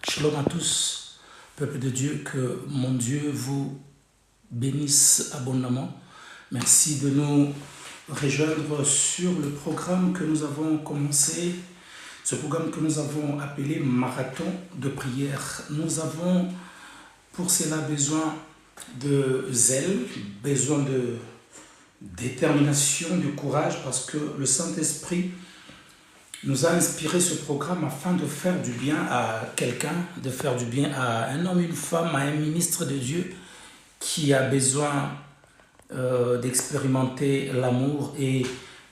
Shalom à tous, peuple de Dieu, que mon Dieu vous bénisse abondamment. Merci de nous rejoindre sur le programme que nous avons commencé, ce programme que nous avons appelé Marathon de prière. Nous avons pour cela besoin de zèle, besoin de détermination, de courage, parce que le Saint-Esprit nous a inspiré ce programme afin de faire du bien à quelqu'un, de faire du bien à un homme, une femme, à un ministre de Dieu qui a besoin d'expérimenter l'amour et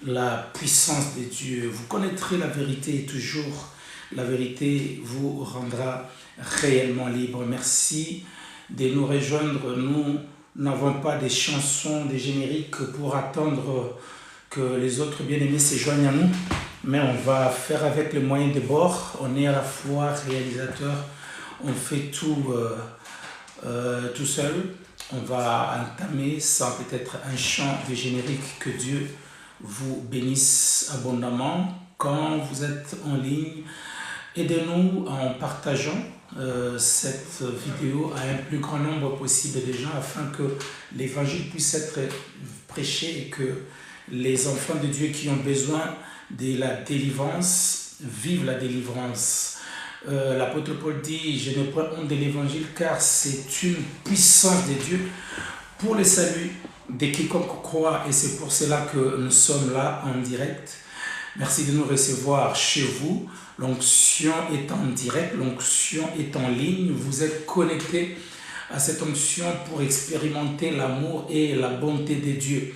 la puissance de Dieu. Vous connaîtrez la vérité et toujours la vérité vous rendra réellement libre. Merci de nous rejoindre. Nous n'avons pas des chansons, des génériques pour attendre que les autres bien-aimés se joignent à nous. Mais on va faire avec les moyens de bord. On est à la fois réalisateur, on fait tout tout seul. On va entamer sans peut-être un chant de générique. Que Dieu vous bénisse abondamment. Quand vous êtes en ligne, aidez-nous en partageant cette vidéo à un plus grand nombre possible de gens afin que l'évangile puisse être prêché et que les enfants de Dieu qui ont besoin de la délivrance vivent la délivrance. L'apôtre Paul dit: je ne prends honte de l'évangile car c'est une puissance de Dieu pour le salut de quiconque croit, et c'est pour cela que nous sommes là en direct. Merci de nous recevoir chez vous. L'onction est en direct, l'onction est en ligne. Vous êtes connectés à cette onction pour expérimenter l'amour et la bonté de Dieu.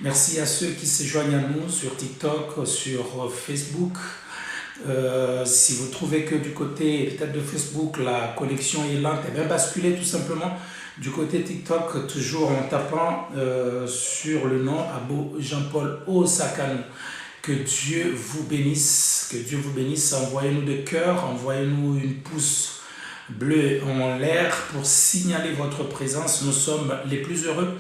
Merci à ceux qui se joignent à nous sur TikTok, sur Facebook. Si vous trouvez que du côté peut-être de Facebook la connexion est lente, et bien basculez tout simplement du côté TikTok, toujours en tapant sur le nom Abou Jean-Paul Osakano. Que Dieu vous bénisse, que Dieu vous bénisse. Envoyez-nous de cœur, envoyez-nous une pouce bleue en l'air pour signaler votre présence. Nous sommes les plus heureux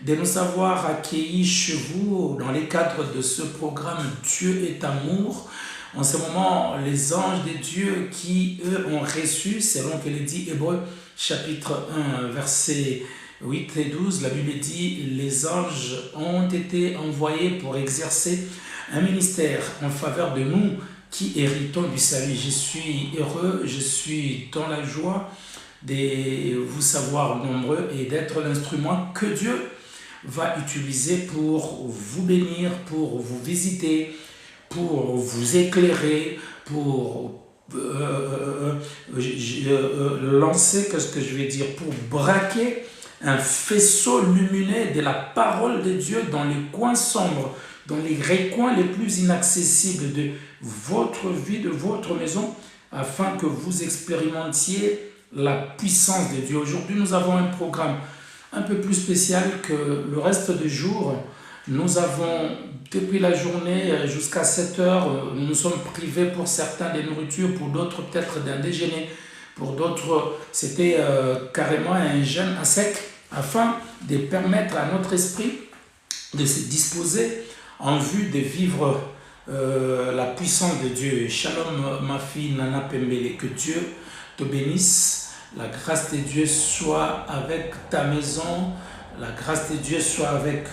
de nous avoir accueillis chez vous dans les cadres de ce programme Dieu est amour. En ce moment, les anges de Dieu qui, eux, ont reçu, selon que le dit Hébreux, chapitre 1, versets 8 et 12, la Bible dit: les anges ont été envoyés pour exercer un ministère en faveur de nous qui héritons du salut. Je suis heureux, je suis dans la joie de vous savoir nombreux et d'être l'instrument que Dieu va utiliser pour vous bénir, pour vous visiter, pour vous éclairer, pour lancer, qu'est-ce que je vais dire, pour braquer un faisceau lumineux de la parole de Dieu dans les coins sombres, dans les recoins les plus inaccessibles de votre vie, de votre maison, afin que vous expérimentiez la puissance de Dieu. Aujourd'hui, nous avons un programme un peu plus spécial que le reste des jours. Nous avons, depuis la journée jusqu'à 7 heures, nous sommes privés pour certains de nourriture, pour d'autres peut-être d'un déjeuner, pour d'autres c'était carrément un jeûne à sec, afin de permettre à notre esprit de se disposer en vue de vivre la puissance de Dieu. Shalom ma fille Nana Pembele, que Dieu te bénisse. La grâce de Dieu soit avec ta maison, la grâce de Dieu soit avec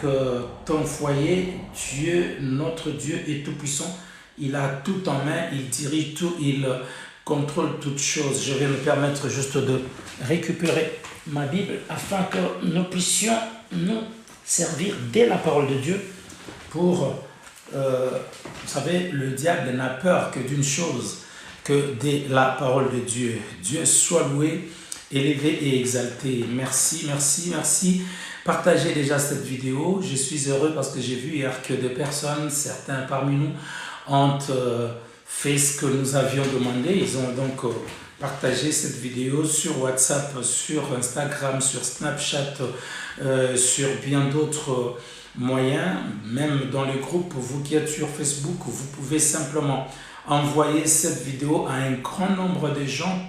ton foyer. Dieu, notre Dieu est tout puissant, il a tout en main, il dirige tout, il contrôle toutes choses. Je vais me permettre juste de récupérer ma Bible afin que nous puissions nous servir de la parole de Dieu pour, vous savez, le diable n'a peur que d'une chose, que de la parole de Dieu. Dieu soit loué, élevé et exalté. Merci, merci, merci. Partagez déjà cette vidéo. Je suis heureux parce que j'ai vu hier que des personnes, certains parmi nous, ont fait ce que nous avions demandé. Ils ont donc partagé cette vidéo sur WhatsApp, sur Instagram, sur Snapchat, sur bien d'autres moyens. Même dans le groupe, vous qui êtes sur Facebook, vous pouvez simplement envoyer cette vidéo à un grand nombre de gens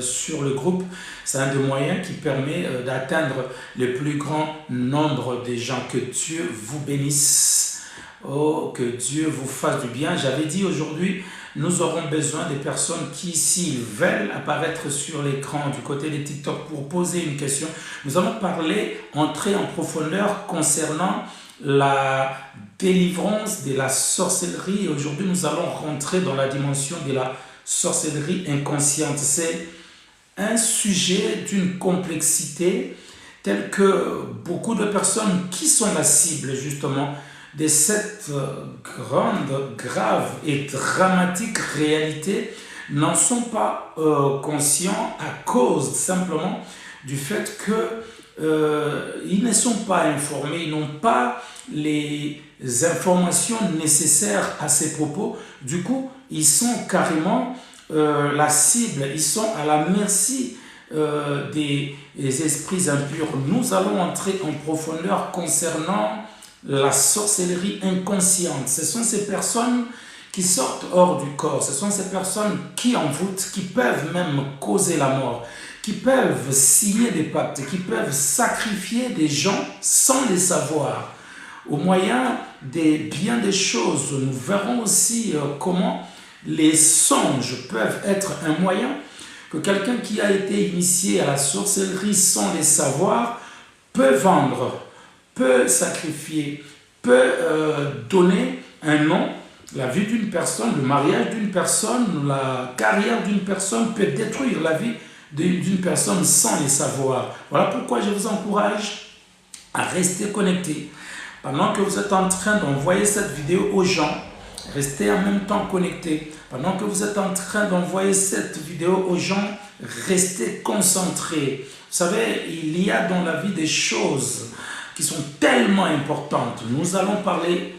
sur le groupe. C'est un des moyens qui permet d'atteindre le plus grand nombre de gens. Que Dieu vous bénisse. Oh, que Dieu vous fasse du bien. J'avais dit aujourd'hui, nous aurons besoin des personnes qui, s'ils veulent apparaître sur l'écran du côté des TikTok pour poser une question. Nous allons entrer en profondeur concernant la délivrance de la sorcellerie. Et aujourd'hui, nous allons rentrer dans la dimension de la sorcellerie inconsciente. C'est un sujet d'une complexité telle que beaucoup de personnes qui sont la cible justement de cette grande, grave et dramatique réalité n'en sont pas conscients à cause simplement du fait qu'ils ne sont pas informés, ils n'ont pas les informations nécessaires à ces propos. Du coup, ils sont carrément la cible, ils sont à la merci des esprits impurs. Nous allons entrer en profondeur concernant la sorcellerie inconsciente. Ce sont ces personnes qui sortent hors du corps, ce sont ces personnes qui envoûtent, qui peuvent même causer la mort, qui peuvent signer des pactes, qui peuvent sacrifier des gens sans les savoir. Au moyen de bien des choses, nous verrons aussi comment les songes peuvent être un moyen que quelqu'un qui a été initié à la sorcellerie sans les savoir peut vendre, peut sacrifier, peut donner un nom, la vie d'une personne, le mariage d'une personne, la carrière d'une personne peut détruire la vie d'une personne sans les savoir. Voilà pourquoi je vous encourage à rester connecté. Pendant que vous êtes en train d'envoyer cette vidéo aux gens, restez en même temps connectés. Pendant que vous êtes en train d'envoyer cette vidéo aux gens, restez concentrés. Vous savez, il y a dans la vie des choses qui sont tellement importantes. Nous allons parler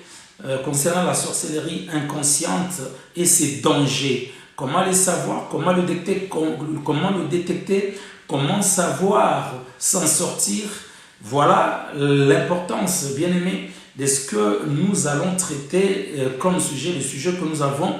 concernant la sorcellerie inconsciente et ses dangers. Comment les savoir, comment le détecter, comment savoir s'en sortir. Voilà l'importance, bien aimé, de ce que nous allons traiter comme sujet, le sujet que nous avons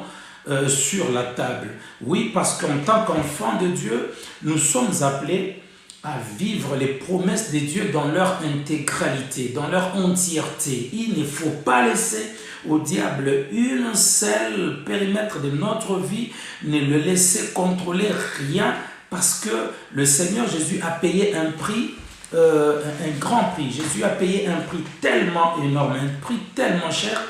sur la table. Oui, parce qu'en tant qu'enfants de Dieu, nous sommes appelés à vivre les promesses de Dieu dans leur intégralité, dans leur entièreté. Il ne faut pas laisser au diable une seule périmètre de notre vie, ne le laisser contrôler rien, parce que le Seigneur Jésus a payé un prix, un grand prix. Jésus a payé un prix tellement énorme, un prix tellement cher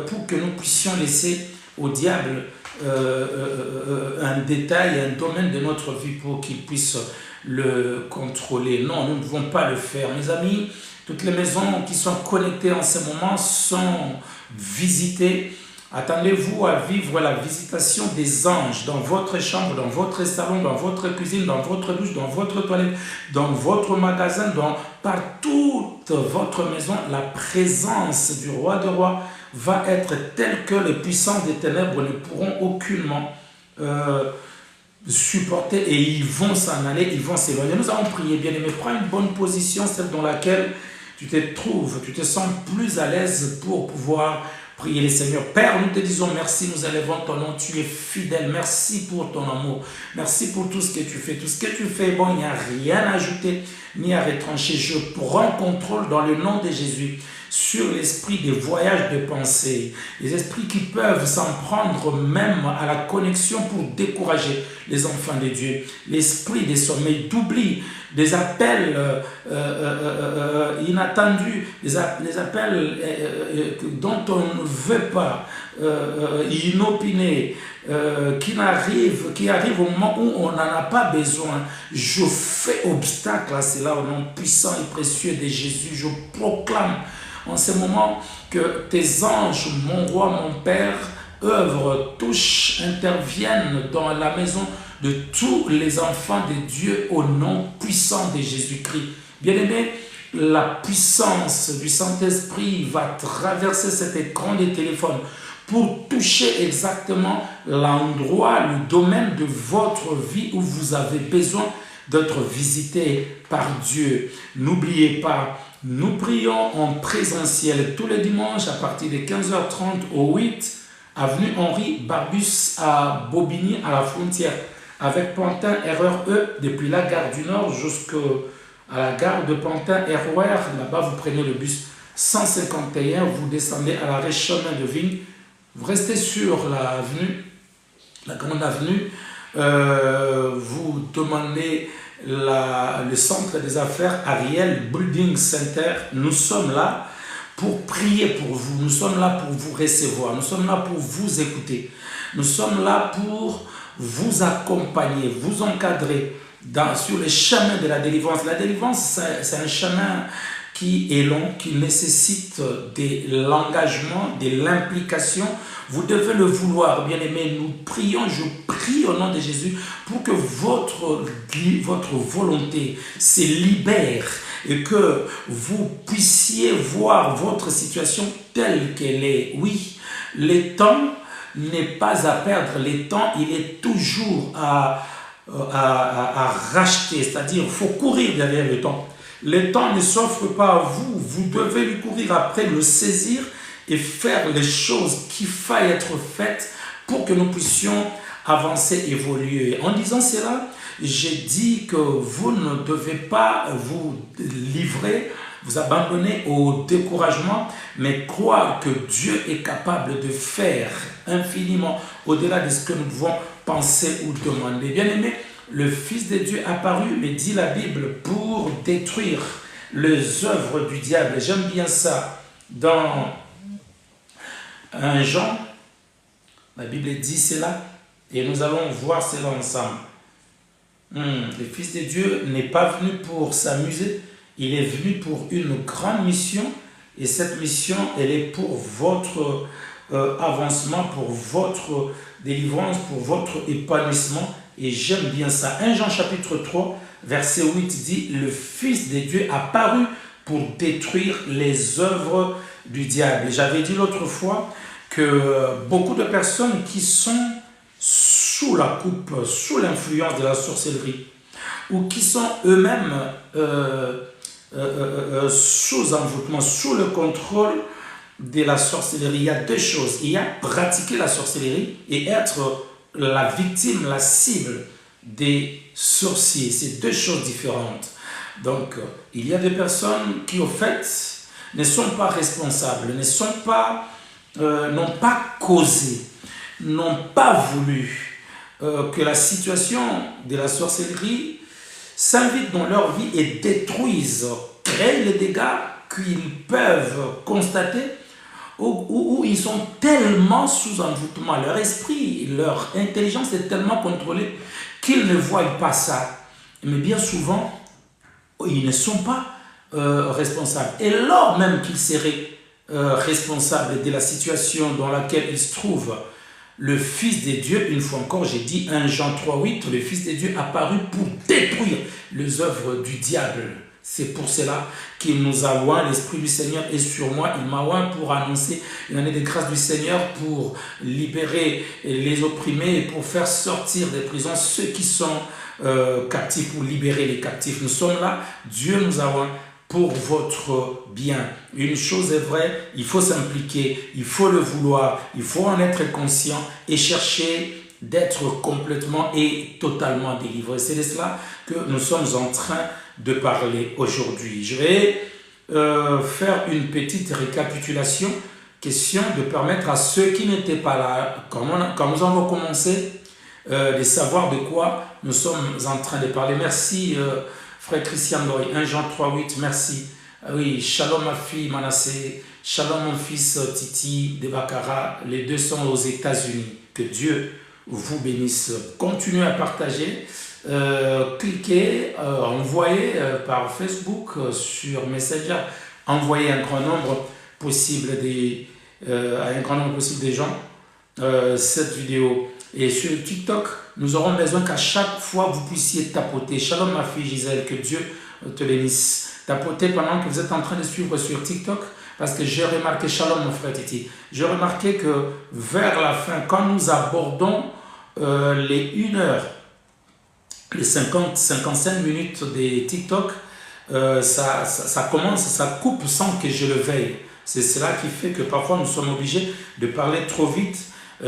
pour que nous puissions laisser au diable un détail, un domaine de notre vie pour qu'il puisse le contrôler. Non, nous ne devons pas le faire. Mes amis, toutes les maisons qui sont connectées en ce moment sont visitées. Attendez-vous à vivre la visitation des anges dans votre chambre, dans votre salon, dans votre cuisine, dans votre douche, dans votre toilette, dans votre magasin, par toute votre maison. La présence du roi de rois va être telle que les puissants des ténèbres ne pourront aucunement supporter, et ils vont s'en aller, ils vont s'éloigner. Nous allons prier, bien aimé. Prends une bonne position, celle dans laquelle tu te trouves, tu te sens plus à l'aise pour pouvoir prier le Seigneur. Père, nous te disons merci, nous élevons ton nom, tu es fidèle. Merci pour ton amour, merci pour tout ce que tu fais. Tout ce que tu fais est bon, il n'y a rien à ajouter ni à retrancher. Je prends contrôle dans le nom de Jésus sur l'esprit des voyages de pensée, les esprits qui peuvent s'en prendre même à la connexion pour décourager les enfants de Dieu, l'esprit des sommeils, d'oubli, des appels inattendus, des appels dont on ne veut pas, inopinés, qui arrivent au moment où on n'en a pas besoin. Je fais obstacle à cela au nom puissant et précieux de Jésus. Je proclame en ce moment que tes anges, mon roi, mon Père, œuvrent, touchent, interviennent dans la maison de tous les enfants de Dieu au nom puissant de Jésus-Christ. Bien-aimé, la puissance du Saint-Esprit va traverser cet écran de téléphone pour toucher exactement l'endroit, le domaine de votre vie où vous avez besoin d'être visité par Dieu. N'oubliez pas, nous prions en présentiel tous les dimanches à partir de 15h30 au 8 avenue Henri Barbus à Bobigny, à la frontière avec Pantin RER depuis la gare du Nord jusqu'à la gare de Pantin RER. Là-bas, vous prenez le bus 151, vous descendez à l'arrêt chemin de Vigne, vous restez sur l'avenue la Grande Avenue, vous demandez le centre des affaires Ariel Building Center. Nous sommes là pour prier pour vous, nous sommes là pour vous recevoir, nous sommes là pour vous écouter, nous sommes là pour vous accompagner, vous encadrer sur le chemin de la délivrance. La délivrance, c'est un chemin qui est long, qui nécessite de l'engagement, de l'implication. Vous devez le vouloir, bien-aimés. Nous prions, je prie au nom de Jésus pour que votre volonté se libère et que vous puissiez voir votre situation telle qu'elle est. Oui, le temps n'est pas à perdre, le temps, il est toujours à racheter, c'est-à-dire il faut courir derrière le temps. Le temps ne s'offre pas à vous, vous devez lui courir après, le saisir et faire les choses qui faillent être faites pour que nous puissions avancer, évoluer. En disant cela, j'ai dit que vous ne devez pas vous livrer, vous abandonner au découragement, mais croire que Dieu est capable de faire infiniment au-delà de ce que nous pouvons penser ou demander. Bien-aimé, le Fils de Dieu apparu, mais dit la Bible, pour détruire les œuvres du diable. J'aime bien ça. Dans 1 Jean, la Bible dit cela, et nous allons voir cela ensemble. Le Fils de Dieu n'est pas venu pour s'amuser, il est venu pour une grande mission, et cette mission, elle est pour votre avancement, pour votre délivrance, pour votre épanouissement. Et j'aime bien ça. 1 Jean chapitre 3, verset 8 dit, le Fils de Dieu apparu pour détruire les œuvres du diable. J'avais dit l'autre fois que beaucoup de personnes qui sont sous la coupe, sous l'influence de la sorcellerie, ou qui sont eux-mêmes sous envoûtement, sous le contrôle de la sorcellerie, il y a deux choses. Il y a pratiquer la sorcellerie et être la victime, la cible des sorciers. C'est deux choses différentes. Donc, il y a des personnes qui, au fait, ne sont pas responsables, n'ont pas causé, n'ont pas voulu que la situation de la sorcellerie s'invite dans leur vie et détruise, crée les dégâts qu'ils peuvent constater, où ils sont tellement sous envoûtement, leur esprit, leur intelligence est tellement contrôlée qu'ils ne voient pas ça. Mais bien souvent, ils ne sont pas responsables. Et lors même qu'ils seraient responsables de la situation dans laquelle ils se trouvent, le Fils de Dieu, une fois encore, j'ai dit 1 Jean 3,8, le Fils de Dieu apparu pour détruire les œuvres du diable. C'est pour cela qu'il nous a oint, l'Esprit du Seigneur est sur moi. Il m'a oint pour annoncer une année de grâce du Seigneur, pour libérer les opprimés et pour faire sortir des prisons ceux qui sont captifs, pour libérer les captifs. Nous sommes là, Dieu nous a oint pour votre bien. Une chose est vraie, il faut s'impliquer, il faut le vouloir, il faut en être conscient et chercher d'être complètement et totalement délivré. C'est de cela que nous sommes en train de parler aujourd'hui. Je vais faire une petite récapitulation, question de permettre à ceux qui n'étaient pas là, quand nous avons commencé, de savoir de quoi nous sommes en train de parler. Merci frère Christian Doy, 1 Jean 3,8, merci. Oui, shalom ma fille Manassé, shalom mon fils Titi de Bakara, les deux sont aux États-Unis. Que Dieu vous bénisse. Continuez à partager. Cliquez, envoyez par Facebook, sur Messenger, envoyez un grand nombre possible à un grand nombre possible de gens cette vidéo. Et sur TikTok, nous aurons besoin qu'à chaque fois vous puissiez tapoter. Shalom ma fille Gisèle, que Dieu te bénisse. Tapotez pendant que vous êtes en train de suivre sur TikTok, parce que j'ai remarqué, shalom mon frère Titi, j'ai remarqué que vers la fin, quand nous abordons les 1 heure, les 50-55 minutes des TikTok, ça commence, ça coupe sans que je le veille. C'est cela qui fait que parfois nous sommes obligés de parler trop vite,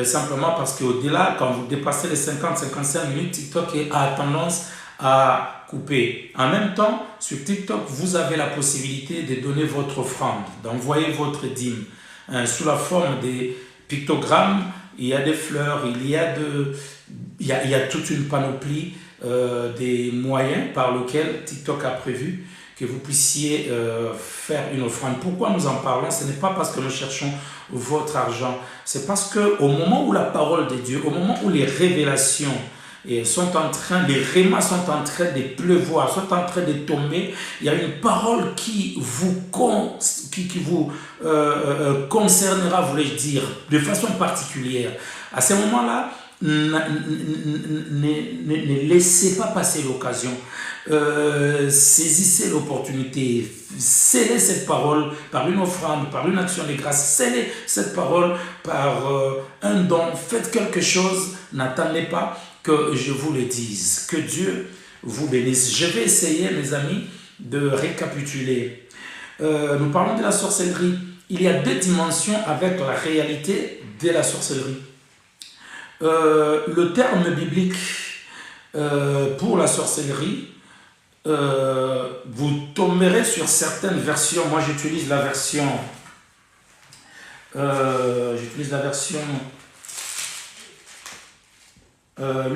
simplement parce qu'au-delà, quand vous dépassez les 50-55 minutes, TikTok a tendance à couper. En même temps, sur TikTok, vous avez la possibilité de donner votre offrande, d'envoyer votre dîme sous la forme des pictogrammes il y a des fleurs, il y a toute une panoplie des moyens par lesquels TikTok a prévu que vous puissiez faire une offrande. Pourquoi nous en parlons? Ce n'est pas parce que nous cherchons votre argent, c'est parce qu'au moment où la parole de Dieu, au moment où les révélations sont en train, les rémas sont en train de pleuvoir, sont en train de tomber, il y a une parole qui vous concernera, voulais-je dire, de façon particulière. À ce moment-là, ne laissez pas passer l'occasion. Saisissez l'opportunité. Scellez cette parole par une offrande, par une action de grâce. Scellez cette parole par un don. Faites quelque chose. N'attendez pas que je vous le dise. Que Dieu vous bénisse. Je vais essayer, mes amis, de récapituler. Nous parlons de la sorcellerie. Il y a deux dimensions avec la réalité de la sorcellerie. Le terme biblique pour la sorcellerie, vous tomberez sur certaines versions. Moi, j'utilise la version 8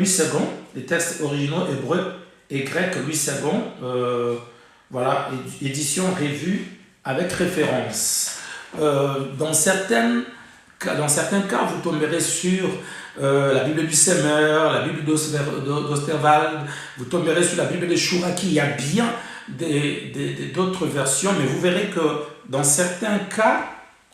secondes, les textes originaux hébreux et grecs 8 secondes. Voilà, édition revue avec référence. Dans certains cas, vous tomberez sur la Bible du Semeur, la Bible d'Osterwald, vous tomberez sur la Bible de Chouraki. Il y a bien d'autres versions, mais vous verrez que dans certains cas,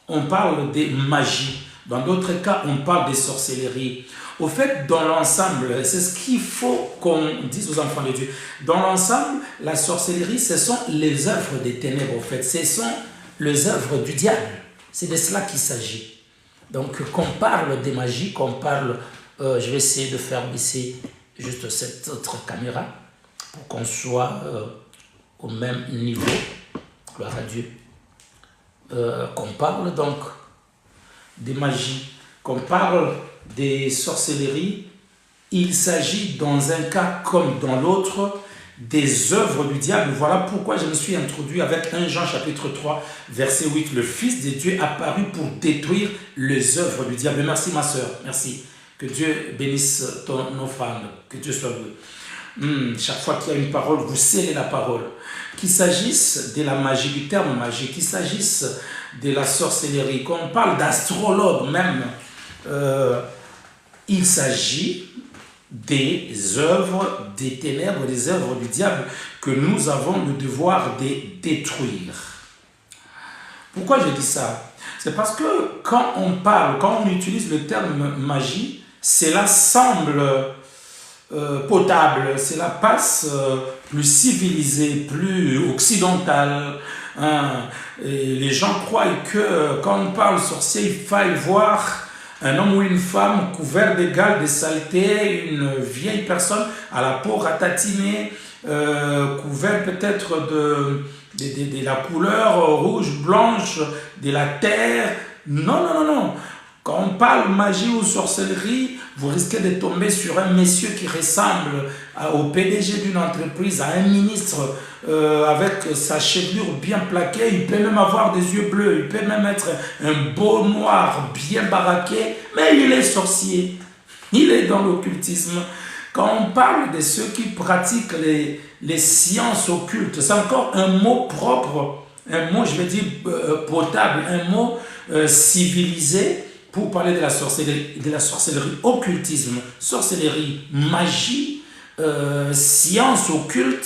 on parle de magie. Dans d'autres cas, on parle de sorcellerie. Au fait, dans l'ensemble, c'est ce qu'il faut qu'on dise aux enfants de Dieu. Dans l'ensemble, la sorcellerie, ce sont les œuvres des ténèbres, au fait. Ce sont les œuvres du diable. C'est de cela qu'il s'agit. Donc, qu'on parle des magies, qu'on parle... je vais essayer de faire baisser juste cette autre caméra pour qu'on soit au même niveau. Gloire à Dieu. Qu'on parle donc des magies, qu'on parle des sorcelleries. Il s'agit dans un cas comme dans l'autre des œuvres du diable. Voilà pourquoi je me suis introduit avec 1 Jean chapitre 3 verset 8. Le Fils de Dieu apparu pour détruire les œuvres du diable. Merci ma soeur, merci. Que Dieu bénisse ton offrande, que Dieu soit loué. Chaque fois qu'il y a une parole, vous scellez la parole. Qu'il s'agisse de la magie, du terme magie, qu'il s'agisse de la sorcellerie, qu'on parle d'astrologue même, il s'agit des œuvres des ténèbres, des œuvres du diable que nous avons le devoir de détruire. Pourquoi je dis ça? C'est parce que quand on utilise le terme magie, cela semble potable, cela passe plus civilisé, plus occidental. Et les gens croient que quand on parle sorcier, il faille voir un homme ou une femme couvert d'égal, de saleté, une vieille personne à la peau ratatinée, couvert peut-être de la couleur rouge, blanche, de la terre. Non, non, non, non. Quand on parle magie ou sorcellerie, vous risquez de tomber sur un monsieur qui ressemble au PDG d'une entreprise, à un ministre avec sa chevelure bien plaquée. Il peut même avoir des yeux bleus, il peut même être un beau noir bien baraqué, mais il est sorcier. Il est dans l'occultisme. Quand on parle de ceux qui pratiquent les sciences occultes, c'est encore un mot propre, un mot, je vais dire, potable, un mot civilisé, pour parler de la sorcellerie, occultisme, sorcellerie, magie, science occulte,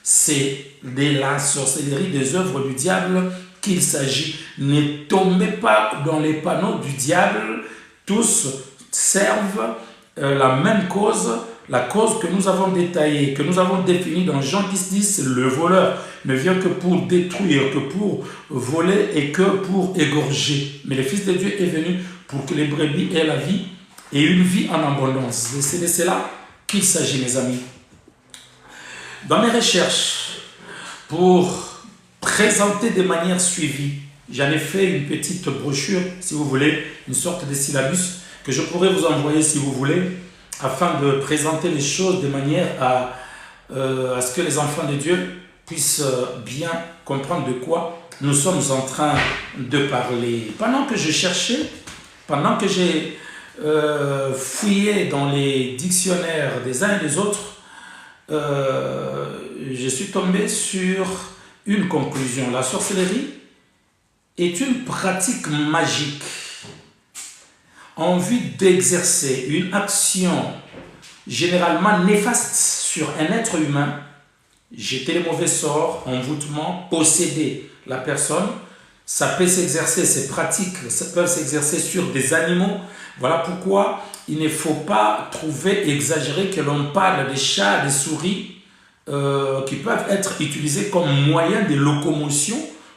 c'est de la sorcellerie, des œuvres du diable qu'il s'agit. Ne tombez pas dans les panneaux du diable, tous servent la même cause, la cause que nous avons détaillée, que nous avons définie dans Jean 10, le voleur ne vient que pour détruire, que pour voler et que pour égorger. Mais le Fils de Dieu est venu pour que les brebis aient la vie et une vie en abondance. C'est de cela qu'il s'agit, mes amis. Dans mes recherches, pour présenter de manière suivie, j'en ai fait une petite brochure, si vous voulez, une sorte de syllabus que je pourrais vous envoyer si vous voulez, afin de présenter les choses de manière à ce que les enfants de Dieu puissent bien comprendre de quoi nous sommes en train de parler. Pendant que je cherchais, pendant que j'ai fouillé dans les dictionnaires des uns et des autres, je suis tombé sur une conclusion. La sorcellerie est une pratique magique en vue d'exercer une action généralement néfaste sur un être humain, jeter les mauvais sorts, envoûtement, posséder la personne. Ça peut s'exercer, ces pratiques ça peut s'exercer sur des animaux. Voilà pourquoi il ne faut pas trouver exagéré que l'on parle des chats, des souris qui peuvent être utilisés comme moyen de locomotion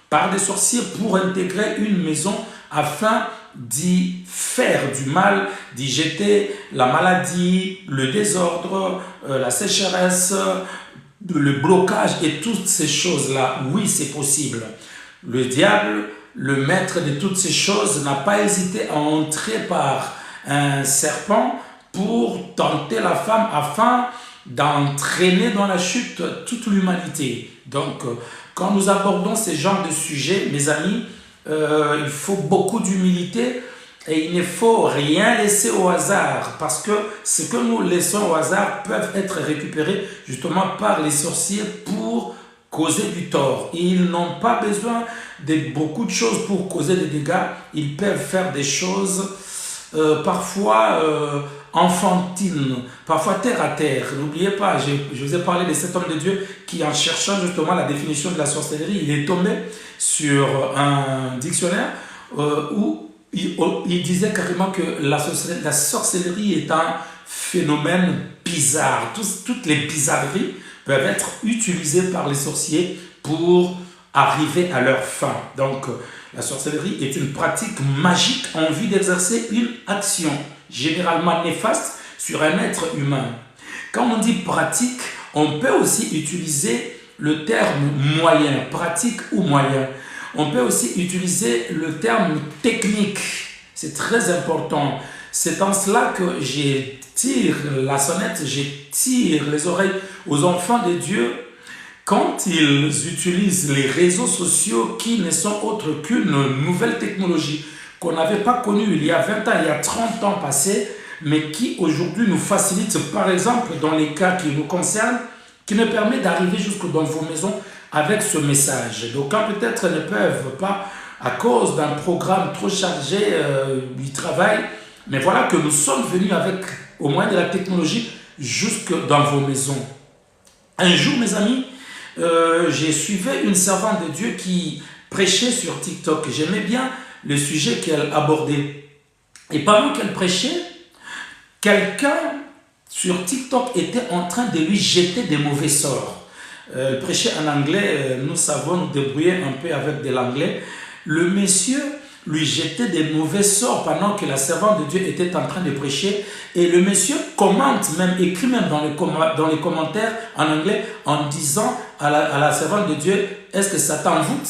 par des sorciers pour intégrer une maison afin d'y faire du mal, d'y jeter la maladie, le désordre, la sécheresse, le blocage et toutes ces choses-là. Oui, c'est possible. Le diable, le maître de toutes ces choses, n'a pas hésité à entrer par un serpent pour tenter la femme afin d'entraîner dans la chute toute l'humanité. Donc, quand nous abordons ces genres de sujets, mes amis, il faut beaucoup d'humilité et il ne faut rien laisser au hasard parce que ce que nous laissons au hasard peuvent être récupérés justement par les sorciers pour causer du tort. Ils n'ont pas besoin de beaucoup de choses pour causer des dégâts. Ils peuvent faire des choses parfois enfantines, parfois terre à terre. N'oubliez pas, je vous ai parlé de cet homme de Dieu qui, en cherchant justement la définition de la sorcellerie, il est tombé sur un dictionnaire où il disait carrément que la sorcellerie est un phénomène bizarre. Toutes les bizarreries peuvent être utilisées par les sorciers pour arriver à leur fin. Donc, la sorcellerie est une pratique magique en vue d'exercer une action généralement néfaste sur un être humain. Quand on dit pratique, on peut aussi utiliser le terme moyen, pratique ou moyen. On peut aussi utiliser le terme technique. C'est très important. C'est en cela que je tire la sonnette, je tire les oreilles aux enfants de Dieu quand ils utilisent les réseaux sociaux qui ne sont autres qu'une nouvelle technologie qu'on n'avait pas connue il y a 20 ans, il y a 30 ans passés, mais qui aujourd'hui nous facilite, par exemple, dans les cas qui nous concernent, qui nous permet d'arriver jusque dans vos maisons avec ce message. Donc, quand peut-être ne peuvent pas, à cause d'un programme trop chargé du travail, mais voilà que nous sommes venus avec, au moins de la technologie, jusque dans vos maisons. Un jour, mes amis, j'ai suivi une servante de Dieu qui prêchait sur TikTok. J'aimais bien le sujet qu'elle abordait. Et pendant qu'elle prêchait, quelqu'un sur TikTok était en train de lui jeter des mauvais sorts. Elle prêchait en anglais, nous savons nous débrouiller un peu avec de l'anglais. Le monsieur lui jetait des mauvais sorts pendant que la servante de Dieu était en train de prêcher. Et le monsieur commente même, écrit même dans les commentaires en anglais en disant à la servante de Dieu, est-ce que ça t'envoûte?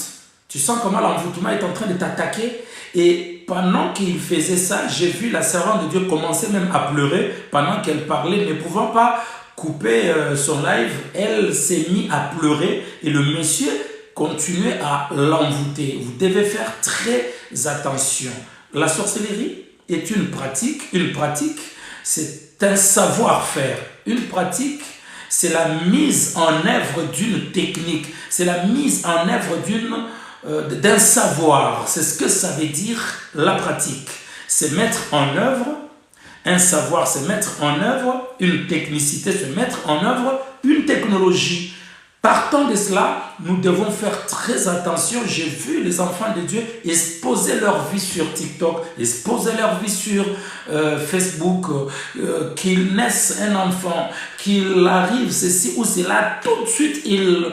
Tu sens comment l'envoûtement est en train de t'attaquer? Et pendant qu'il faisait ça, j'ai vu la servante de Dieu commencer même à pleurer pendant qu'elle parlait, ne pouvant pas couper son live. Elle s'est mise à pleurer et le monsieur continuait à l'envoûter. Vous devez faire très attention. La sorcellerie est une pratique. Une pratique, c'est un savoir-faire. Une pratique, c'est la mise en œuvre d'une technique. C'est la mise en œuvre d'un savoir. C'est ce que ça veut dire la pratique. C'est mettre en œuvre un savoir, c'est mettre en œuvre une technicité, c'est mettre en œuvre une technologie. Partant de cela, nous devons faire très attention. J'ai vu les enfants de Dieu exposer leur vie sur TikTok, exposer leur vie sur Facebook, qu'ils naissent un enfant, qu'il arrive ceci ou cela, tout de suite ils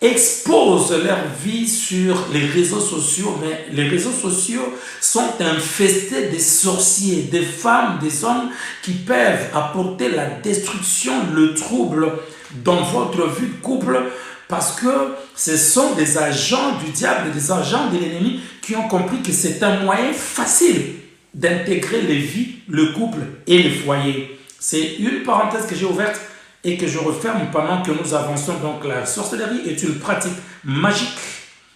exposent leur vie sur les réseaux sociaux. Mais les réseaux sociaux sont infestés de sorciers, des femmes, des hommes qui peuvent apporter la destruction, le trouble dans votre vie de couple, parce que ce sont des agents du diable, des agents de l'ennemi qui ont compris que c'est un moyen facile d'intégrer les vies, le couple et le foyer. C'est une parenthèse que j'ai ouverte et que je referme pendant que nous avançons. Donc la sorcellerie est une pratique magique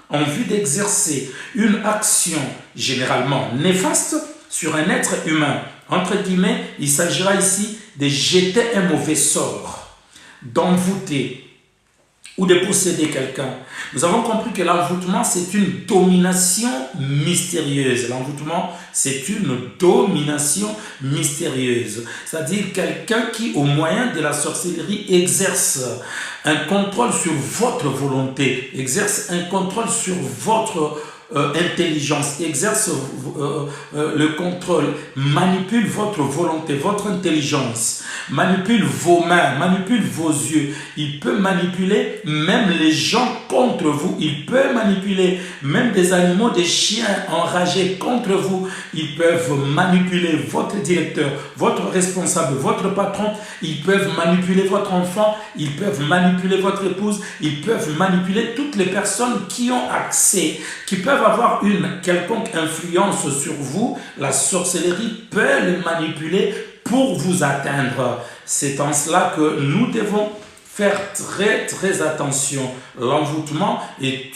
en vue d'exercer une action généralement néfaste sur un être humain. Entre guillemets, il s'agira ici de jeter un mauvais sort, d'envoûter ou de posséder quelqu'un. Nous avons compris que l'envoûtement, c'est une domination mystérieuse. L'envoûtement, c'est une domination mystérieuse. C'est-à-dire quelqu'un qui, au moyen de la sorcellerie, exerce un contrôle sur votre volonté, exerce un contrôle sur votre intelligence, exerce le contrôle, manipule votre volonté, votre intelligence, manipule vos mains, manipule vos yeux. Il peut manipuler même les gens contre vous. Il peut manipuler même des animaux, des chiens enragés contre vous. Ils peuvent manipuler votre directeur, votre responsable, votre patron. Ils peuvent manipuler votre enfant. Ils peuvent manipuler votre épouse. Ils peuvent manipuler toutes les personnes qui ont accès, qui peuvent avoir une quelconque influence sur vous. La sorcellerie peut les manipuler pour vous atteindre. C'est en cela que nous devons faire très attention. L'envoûtement est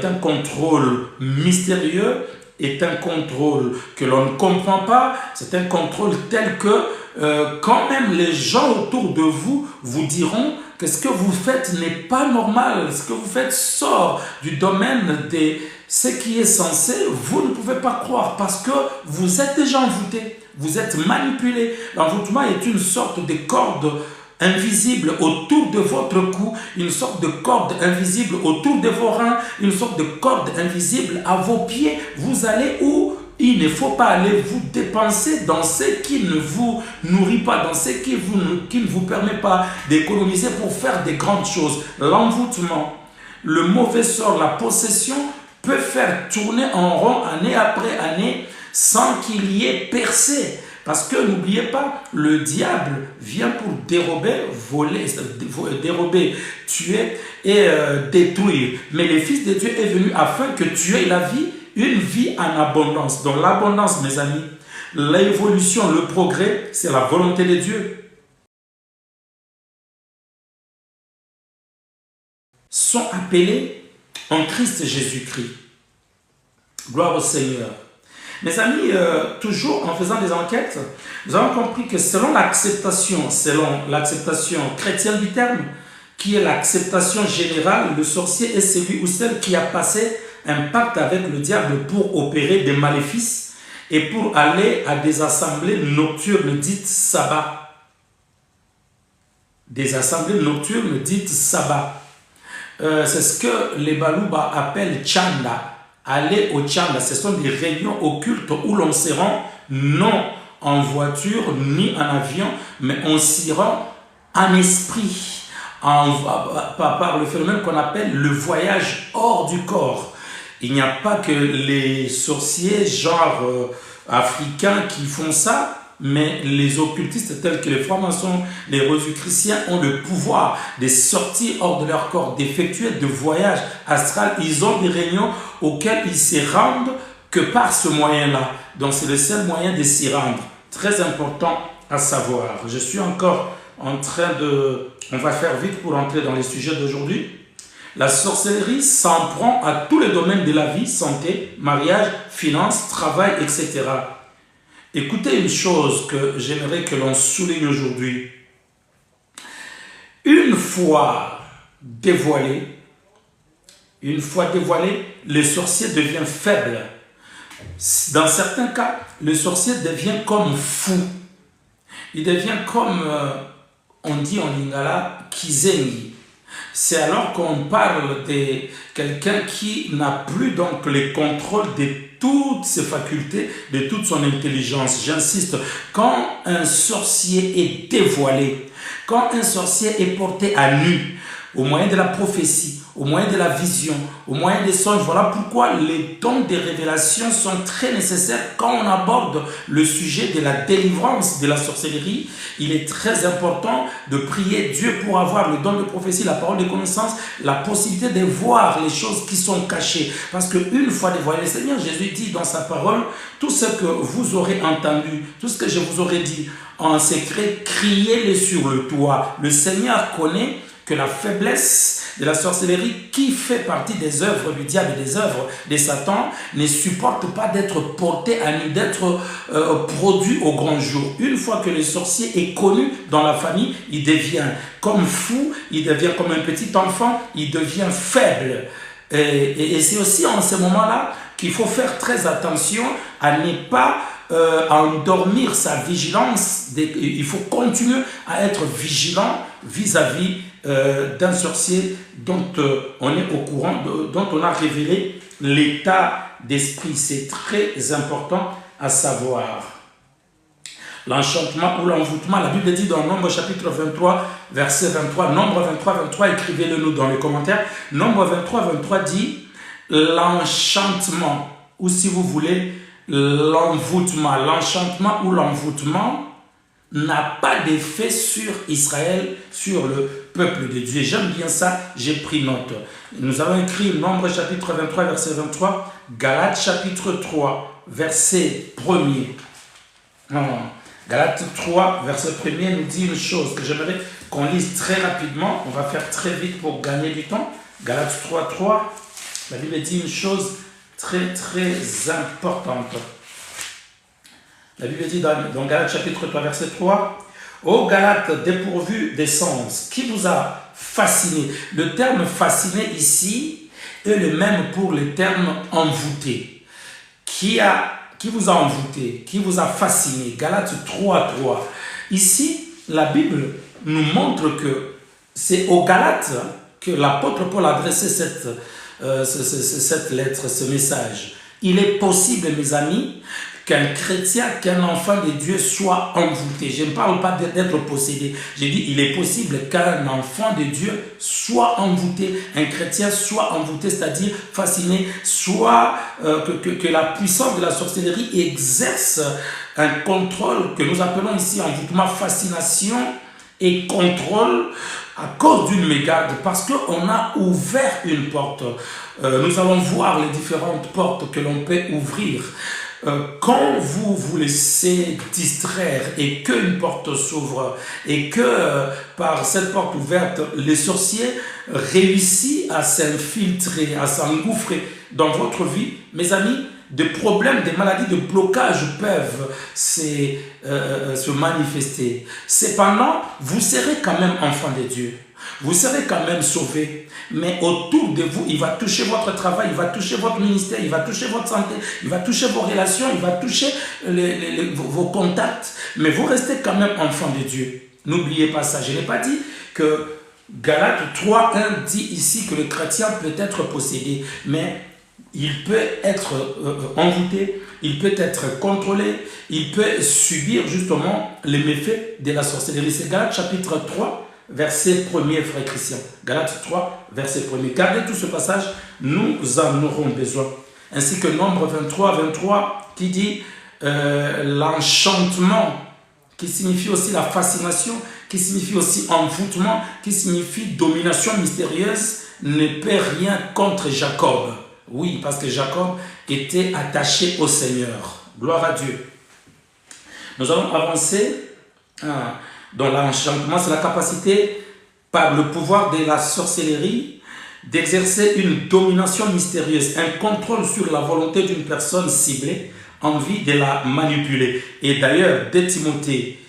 un contrôle mystérieux, est un contrôle que l'on ne comprend pas. C'est un contrôle tel que quand même les gens autour de vous vous diront que ce que vous faites n'est pas normal, ce que vous faites sort du domaine de ce qui est censé, vous ne pouvez pas croire parce que vous êtes déjà envoûté, vous êtes manipulé. L'envoûtement est une sorte de corde invisible autour de votre cou, une sorte de corde invisible autour de vos reins, une sorte de corde invisible à vos pieds. Vous allez où il ne faut pas aller vous dépenser dans ce qui ne vous nourrit pas, dans ce qui ne vous permet pas d'économiser pour faire des grandes choses. L'envoûtement, le mauvais sort, la possession peut faire tourner en rond année après année sans qu'il y ait percé. Parce que n'oubliez pas, le diable vient pour dérober, voler, dérober, tuer et détruire. Mais le Fils de Dieu est venu afin que tu aies la vie, une vie en abondance. Dans l'abondance, mes amis, l'évolution, le progrès, c'est la volonté de Dieu. Sont appelés en Christ Jésus-Christ. Gloire au Seigneur. Mes amis, toujours en faisant des enquêtes, nous avons compris que selon l'acceptation chrétienne du terme, qui est l'acceptation générale, le sorcier est celui ou celle qui a passé un pacte avec le diable pour opérer des maléfices et pour aller à des assemblées nocturnes dites sabbat. Des assemblées nocturnes dites sabbat. C'est ce que les Balouba appellent Chanda. Aller au Chanda, ce sont des réunions occultes où l'on se rend non en voiture ni en avion, mais on s'y rend en esprit, par le phénomène qu'on appelle le voyage hors du corps. Il n'y a pas que les sorciers genre africains qui font ça, mais les occultistes tels que les francs-maçons, les rosicruciens ont le pouvoir de sortir hors de leur corps, d'effectuer des voyages astrales. Ils ont des réunions auxquelles ils se rendent que par ce moyen-là. Donc c'est le seul moyen de s'y rendre. Très important à savoir. Je suis encore en train de... On va faire vite pour entrer dans les sujets d'aujourd'hui. La sorcellerie s'en prend à tous les domaines de la vie, santé, mariage, finances, travail, etc. Écoutez une chose que j'aimerais que l'on souligne aujourd'hui. Une fois dévoilé, le sorcier devient faible. Dans certains cas, le sorcier devient comme fou. Il devient comme, on dit en lingala, kizengi. C'est alors qu'on parle de quelqu'un qui n'a plus donc le contrôle de toutes ses facultés, de toute son intelligence. J'insiste, quand un sorcier est dévoilé, quand un sorcier est porté à nu, au moyen de la prophétie, au moyen de la vision, au moyen des songes, voilà pourquoi les dons des révélations sont très nécessaires quand on aborde le sujet de la délivrance de la sorcellerie. Il est très important de prier Dieu pour avoir le don de prophétie, la parole de connaissance, la possibilité de voir les choses qui sont cachées. Parce qu'une fois dévoilé, le Seigneur Jésus dit dans sa parole, tout ce que vous aurez entendu, tout ce que je vous aurai dit en secret, criez-le sur le toit. Le Seigneur connaît que la faiblesse de la sorcellerie, qui fait partie des œuvres du diable et des œuvres de Satan, ne supporte pas d'être porté à nu, d'être produit au grand jour. Une fois que le sorcier est connu dans la famille, il devient comme fou, il devient comme un petit enfant, il devient faible. Et c'est aussi en ce moment-là qu'il faut faire très attention à ne pas endormir sa vigilance. Il faut continuer à être vigilant vis-à-vis d'un sorcier dont on est au courant, dont on a révélé l'état d'esprit. C'est très important à savoir. L'enchantement ou l'envoûtement, la Bible dit dans Nombre chapitre 23, verset 23, Nombre 23, 23, écrivez-le nous dans les commentaires. Nombre 23, 23 dit l'enchantement, ou si vous voulez, l'envoûtement. L'enchantement ou l'envoûtement n'a pas d'effet sur Israël, sur le peuple de Dieu. J'aime bien ça, j'ai pris note. Nous avons écrit Nombre chapitre 23, verset 23, Galates chapitre 3, verset 1er. Galates 3, verset 1er nous dit une chose que j'aimerais qu'on lise très rapidement. On va faire très vite pour gagner du temps. Galates 3, 3, la Bible dit une chose très très importante. La Bible dit dans Galates chapitre 3, verset 3, « Ô Galates dépourvus des sens, qui vous a fasciné ?» Le terme « fasciné » ici est le même pour le terme « envoûté ». Qui vous a envoûté? Qui vous a fasciné? Galates 3, 3. Ici, la Bible nous montre que c'est aux Galates que l'apôtre Paul a adressé cette lettre, ce message. Il est possible, mes amis, qu'un chrétien, qu'un enfant de Dieu soit envoûté. Je ne parle pas d'être possédé. J'ai dit, il est possible qu'un enfant de Dieu soit envoûté, un chrétien soit envoûté, c'est-à-dire fasciné, soit que la puissance de la sorcellerie exerce un contrôle que nous appelons ici envoûtement, fascination et contrôle à cause d'une mégarde, parce qu'on a ouvert une porte. Nous allons voir les différentes portes que l'on peut ouvrir. Quand vous vous laissez distraire et qu'une porte s'ouvre et que par cette porte ouverte, les sorciers réussissent à s'infiltrer, à s'engouffrer dans votre vie, mes amis, des problèmes, des maladies, de blocage peuvent se manifester. Cependant, vous serez quand même enfant de Dieu. Vous serez quand même sauvé. Mais autour de vous, il va toucher votre travail, il va toucher votre ministère, il va toucher votre santé, il va toucher vos relations, il va toucher vos contacts. Mais vous restez quand même enfant de Dieu. N'oubliez pas ça. Je n'ai pas dit que Galates 3.1 dit ici que le chrétien peut être possédé, mais il peut être envoûté, il peut être contrôlé, il peut subir justement les méfaits de la sorcellerie. C'est Galates chapitre 3, verset 1er, frère Christian. Galates 3, verset 1er. Gardez tout ce passage, nous en aurons besoin. Ainsi que Nombre 23, 23, qui dit l'enchantement, qui signifie aussi la fascination, qui signifie aussi envoûtement, qui signifie domination mystérieuse, ne peut rien contre Jacob. Oui, parce que Jacob était attaché au Seigneur. Gloire à Dieu. Nous allons avancer dans l'enchantement. C'est la capacité, par le pouvoir de la sorcellerie, d'exercer une domination mystérieuse, un contrôle sur la volonté d'une personne ciblée, envie de la manipuler. Et d'ailleurs, 2 Timothée,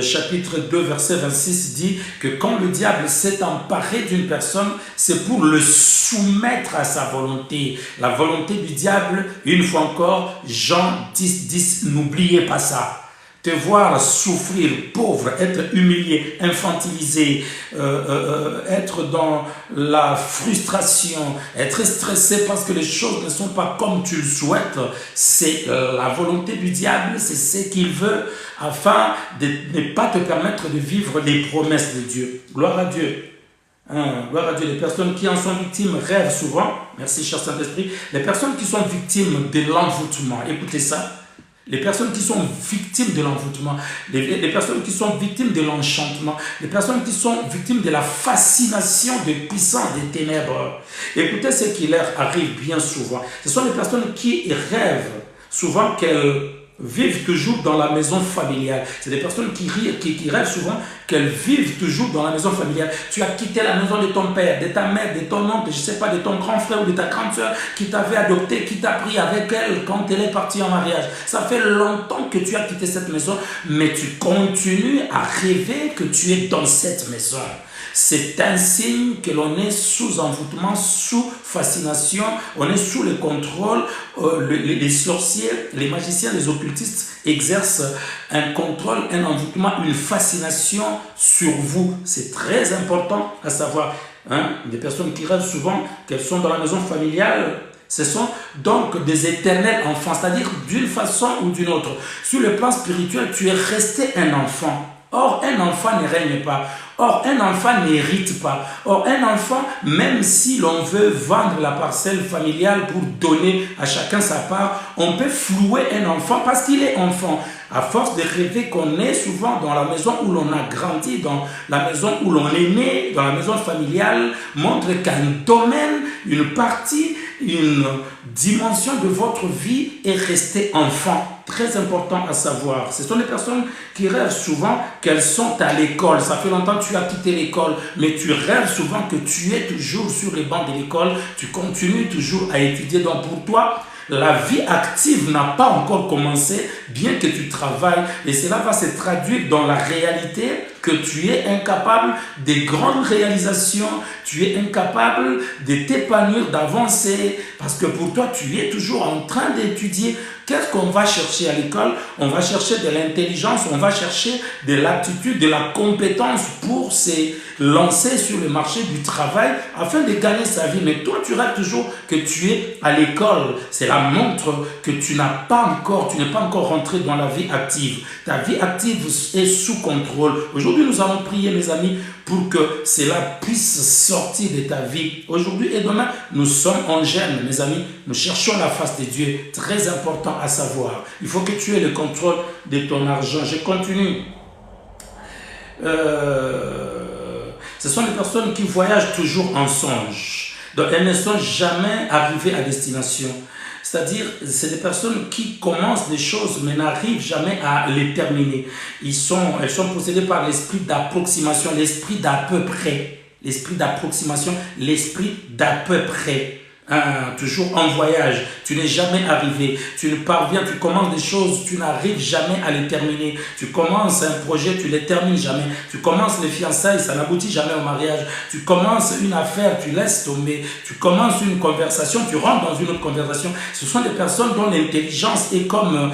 chapitre 2, verset 26 dit que quand le diable s'est emparé d'une personne, c'est pour le soumettre à sa volonté. La volonté du diable, une fois encore, Jean 10, 10, n'oubliez pas ça. Te voir souffrir, pauvre, être humilié, infantilisé, être dans la frustration, être stressé parce que les choses ne sont pas comme tu le souhaites, c'est la volonté du diable, c'est ce qu'il veut afin de ne pas te permettre de vivre les promesses de Dieu. Gloire à Dieu. Gloire à Dieu. Les personnes qui en sont victimes rêvent souvent, merci cher Saint-Esprit, les personnes qui sont victimes de l'envoûtement, écoutez ça. Les personnes qui sont victimes de l'envoûtement, les personnes qui sont victimes de l'enchantement, les personnes qui sont victimes de la fascination des puissants des ténèbres. Écoutez ce qui leur arrive bien souvent. Ce sont les personnes qui rêvent souvent qu'elles vivent toujours dans la maison familiale. C'est des personnes qui rêvent souvent qu'elles vivent toujours dans la maison familiale. Tu as quitté la maison de ton père, de ta mère, de ton oncle, je ne sais pas, de ton grand frère ou de ta grande soeur qui t'avait adopté, qui t'a pris avec elle quand elle est partie en mariage. Ça fait longtemps que tu as quitté cette maison, mais tu continues à rêver que tu es dans cette maison. C'est un signe que l'on est sous envoûtement, sous fascination, on est sous le contrôle. Les sorciers, les magiciens, les occultistes exercent un contrôle, un envoûtement, une fascination sur vous. C'est très important à savoir. Des personnes qui rêvent souvent qu'elles sont dans la maison familiale, ce sont donc des éternels enfants, c'est-à-dire d'une façon ou d'une autre. Sur le plan spirituel, tu es resté un enfant. Or, un enfant ne règne pas. Or, un enfant n'hérite pas. Or, un enfant, même si l'on veut vendre la parcelle familiale pour donner à chacun sa part, on peut flouer un enfant parce qu'il est enfant. À force de rêver qu'on est souvent dans la maison où l'on a grandi, dans la maison où l'on est né, dans la maison familiale, montre qu'un domaine, une partie, une dimension de votre vie est restée enfant. Très important à savoir. Ce sont des personnes qui rêvent souvent qu'elles sont à l'école. Ça fait longtemps que tu as quitté l'école, mais tu rêves souvent que tu es toujours sur les bancs de l'école. Tu continues toujours à étudier. Donc pour toi, la vie active n'a pas encore commencé, bien que tu travailles. Et cela va se traduire dans la réalité que tu es incapable des grandes réalisations, tu es incapable de t'épanouir, d'avancer, parce que pour toi, tu es toujours en train d'étudier. Qu'est-ce qu'on va chercher à l'école? On va chercher de l'intelligence, on va chercher de l'aptitude, de la compétence pour se lancer sur le marché du travail afin de gagner sa vie. Mais toi, tu rêves toujours que tu es à l'école. Cela montre que tu n'es pas encore rentré dans la vie active. Ta vie active est sous contrôle. Aujourd'hui, nous allons prier, mes amis, pour que cela puisse sortir de ta vie. Aujourd'hui et demain, nous sommes en jeûne, mes amis. Nous cherchons la face de Dieu. Très important à savoir. Il faut que tu aies le contrôle de ton argent. Je continue. Ce sont des personnes qui voyagent toujours en songe. Donc, elles ne sont jamais arrivées à destination. C'est-à-dire, c'est des personnes qui commencent des choses mais n'arrivent jamais à les terminer. Elles sont possédées par l'esprit d'approximation, l'esprit d'à peu près. L'esprit d'approximation, l'esprit d'à peu près. Toujours en voyage, tu n'es jamais arrivé, tu ne parviens, tu commences des choses, tu n'arrives jamais à les terminer. Tu commences un projet, tu ne les termines jamais. Tu commences les fiançailles, ça n'aboutit jamais au mariage. Tu commences une affaire, tu laisses tomber. Tu commences une conversation, tu rentres dans une autre conversation. Ce sont des personnes dont l'intelligence est comme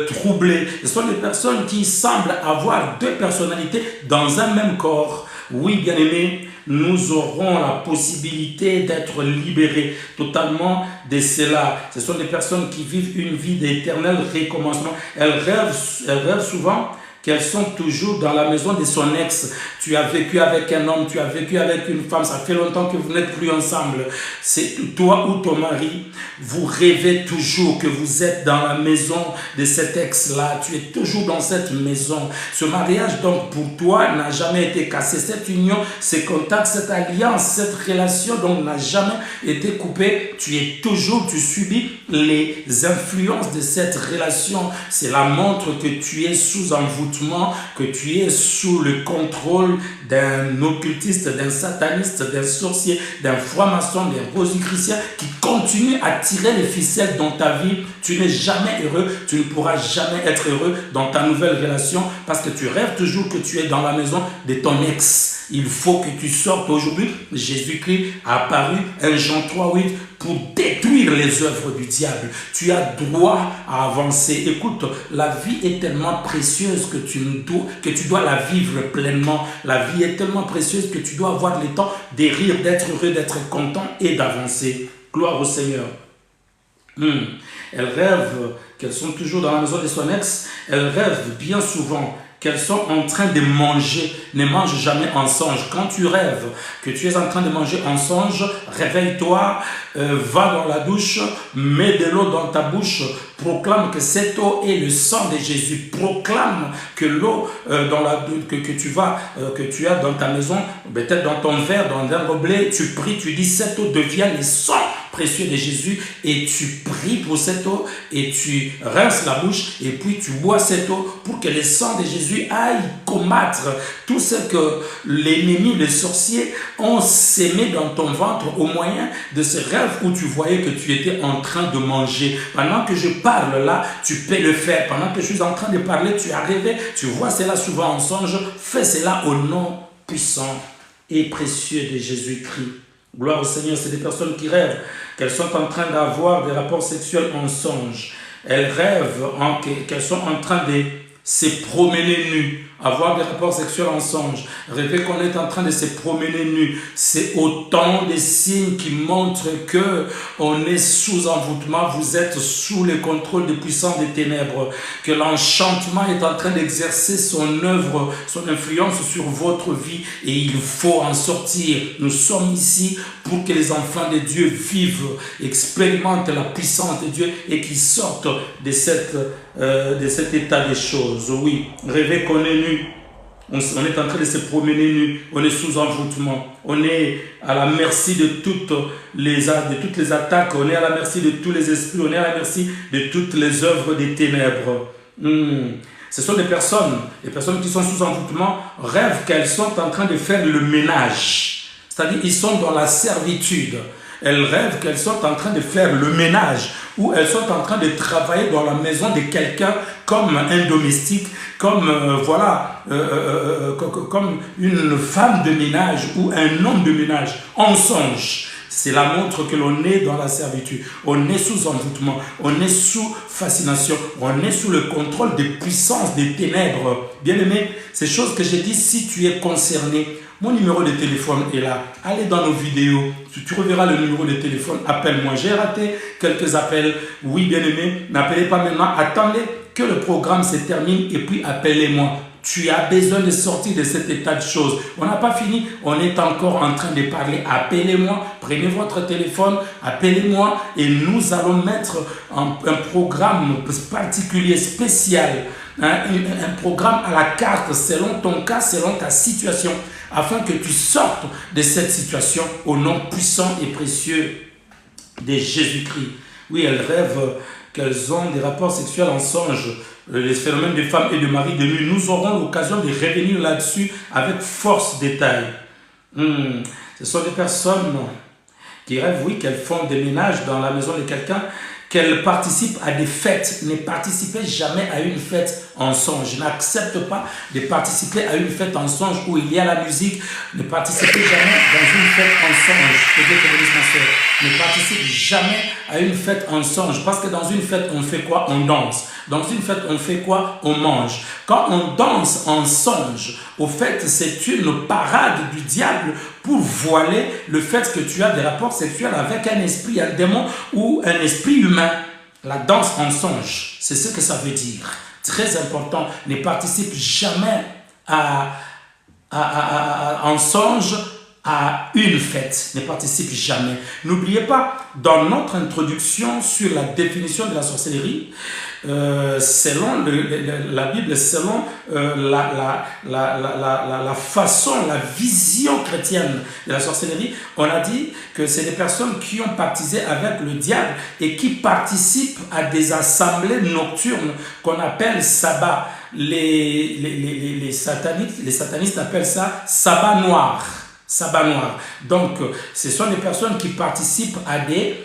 troublée. Ce sont des personnes qui semblent avoir deux personnalités dans un même corps. Oui, bien-aimés, nous aurons la possibilité d'être libérés totalement de cela. Ce sont des personnes qui vivent une vie d'éternel recommencement. Elles rêvent souvent qu'elles sont toujours dans la maison de son ex. Tu as vécu avec un homme, tu as vécu avec une femme, ça fait longtemps que vous n'êtes plus ensemble. C'est toi ou ton mari, vous rêvez toujours que vous êtes dans la maison de cet ex-là. Tu es toujours dans cette maison. Ce mariage, donc, pour toi, n'a jamais été cassé. Cette union, ces contacts, cette alliance, cette relation, donc, n'a jamais été coupée. Tu subis les influences de cette relation. Cela montre que tu es sous envoûtement, que tu es sous le contrôle d'un occultiste, d'un sataniste, d'un sorcier, d'un franc-maçon, d'un rosicrucien qui continue à tirer les ficelles dans ta vie. Tu n'es jamais heureux, tu ne pourras jamais être heureux dans ta nouvelle relation parce que tu rêves toujours que tu es dans la maison de ton ex. Il faut que tu sortes aujourd'hui. Jésus-Christ a apparu, 1 Jean 3:8, pour détruire les œuvres du diable. Tu as droit à avancer. Écoute, la vie est tellement précieuse que tu dois la vivre pleinement. La vie est tellement précieuse que tu dois avoir le temps de rire, d'être heureux, d'être content et d'avancer. Gloire au Seigneur. Elles rêvent qu'elles sont toujours dans la maison de son ex. Elles rêvent bien souvent qu'elles sont en train de manger. Ne mange jamais en songe. Quand tu rêves que tu es en train de manger en songe, réveille-toi, va dans la douche, mets de l'eau dans ta bouche, proclame que cette eau est le sang de Jésus. Proclame que l'eau que tu as dans ta maison, peut-être dans ton verre, dans un gobelet, tu pries, tu dis cette eau devient le sang précieux de Jésus et tu pries pour cette eau et tu rinces la bouche et puis tu bois cette eau pour que le sang de Jésus aille combattre tout ce que l'ennemi, les sorciers ont sémé dans ton ventre au moyen de ce rêve où tu voyais que tu étais en train de manger. Pendant que je parle là, tu peux le faire. Pendant que je suis en train de parler, tu as rêvé, tu vois cela souvent en songe. Fais cela au nom puissant et précieux de Jésus-Christ. Gloire au Seigneur. C'est des personnes qui rêvent qu'elles sont en train d'avoir des rapports sexuels en songe. Elles rêvent qu'elles sont en train de se promener nues, avoir des rapports sexuels en songe, rêver qu'on est en train de se promener nu. C'est autant de signes qui montrent que on est sous envoûtement, vous êtes sous le contrôle des puissants des ténèbres, que l'enchantement est en train d'exercer son œuvre, son influence sur votre vie et il faut en sortir. Nous sommes ici pour que les enfants de Dieu vivent, expérimentent la puissance de Dieu et qu'ils sortent de cet état des choses. Oui, rêver qu'on est nu. On est en train de se promener nu, on est sous envoûtement, on est à la merci de toutes les attaques, on est à la merci de tous les esprits, on est à la merci de toutes les œuvres des ténèbres. Ce sont des personnes qui sont sous envoûtement rêvent qu'elles sont en train de faire le ménage, c'est-à-dire ils sont dans la servitude. Elles rêvent qu'elles sont en train de faire le ménage ou elles sont en train de travailler dans la maison de quelqu'un comme un domestique, comme comme une femme de ménage ou un homme de ménage en songe. Cela montre que l'on est dans la servitude, on est sous envoûtement, on est sous fascination, on est sous le contrôle des puissances des ténèbres. Bien-aimé, ces choses que j'ai dit, si tu es concerné, mon numéro de téléphone est là. Allez dans nos vidéos, tu reverras le numéro de téléphone. Appelle-moi. J'ai raté quelques appels. Oui, bien-aimé, n'appelez pas maintenant. Attendez que le programme se termine et puis appelez-moi. Tu as besoin de sortir de cet état de choses. On n'a pas fini. On est encore en train de parler. Appelez-moi. Prenez votre téléphone. Appelez-moi et nous allons mettre un programme particulier, spécial. Un programme à la carte selon ton cas, selon ta situation, afin que tu sortes de cette situation au nom puissant et précieux de Jésus-Christ. Oui, elles rêvent qu'elles ont des rapports sexuels en songe, les phénomènes de femmes et de mari de nuit. Nous aurons l'occasion de revenir là-dessus avec force détail. Ce sont des personnes qui rêvent, oui, qu'elles font des ménages dans la maison de quelqu'un, qu'elles participent à des fêtes. Ne participez jamais à une fête en songe. Je n'accepte pas de participer à une fête en songe où il y a la musique. Ne participez jamais dans une fête en songe. Que Dieu te bénisse, ma soeur. Ne participe jamais à une fête en songe. Parce que dans une fête, on fait quoi? On danse. Dans une fête, on fait quoi? On mange. Quand on danse en songe, au fait, c'est une parade du diable pour voiler le fait que tu as des rapports sexuels avec un esprit, un démon ou un esprit humain. La danse en songe, c'est ce que ça veut dire. Très important, ne participe jamais en songe à une fête. Ne participe jamais. N'oubliez pas, dans notre introduction sur la définition de la sorcellerie, selon la Bible, selon la façon, la vision chrétienne de la sorcellerie, on a dit que c'est des personnes qui ont baptisé avec le diable et qui participent à des assemblées nocturnes qu'on appelle sabbat. Les satanistes appellent ça sabbat noir. Sabbat noir. Donc, ce sont des personnes qui participent à des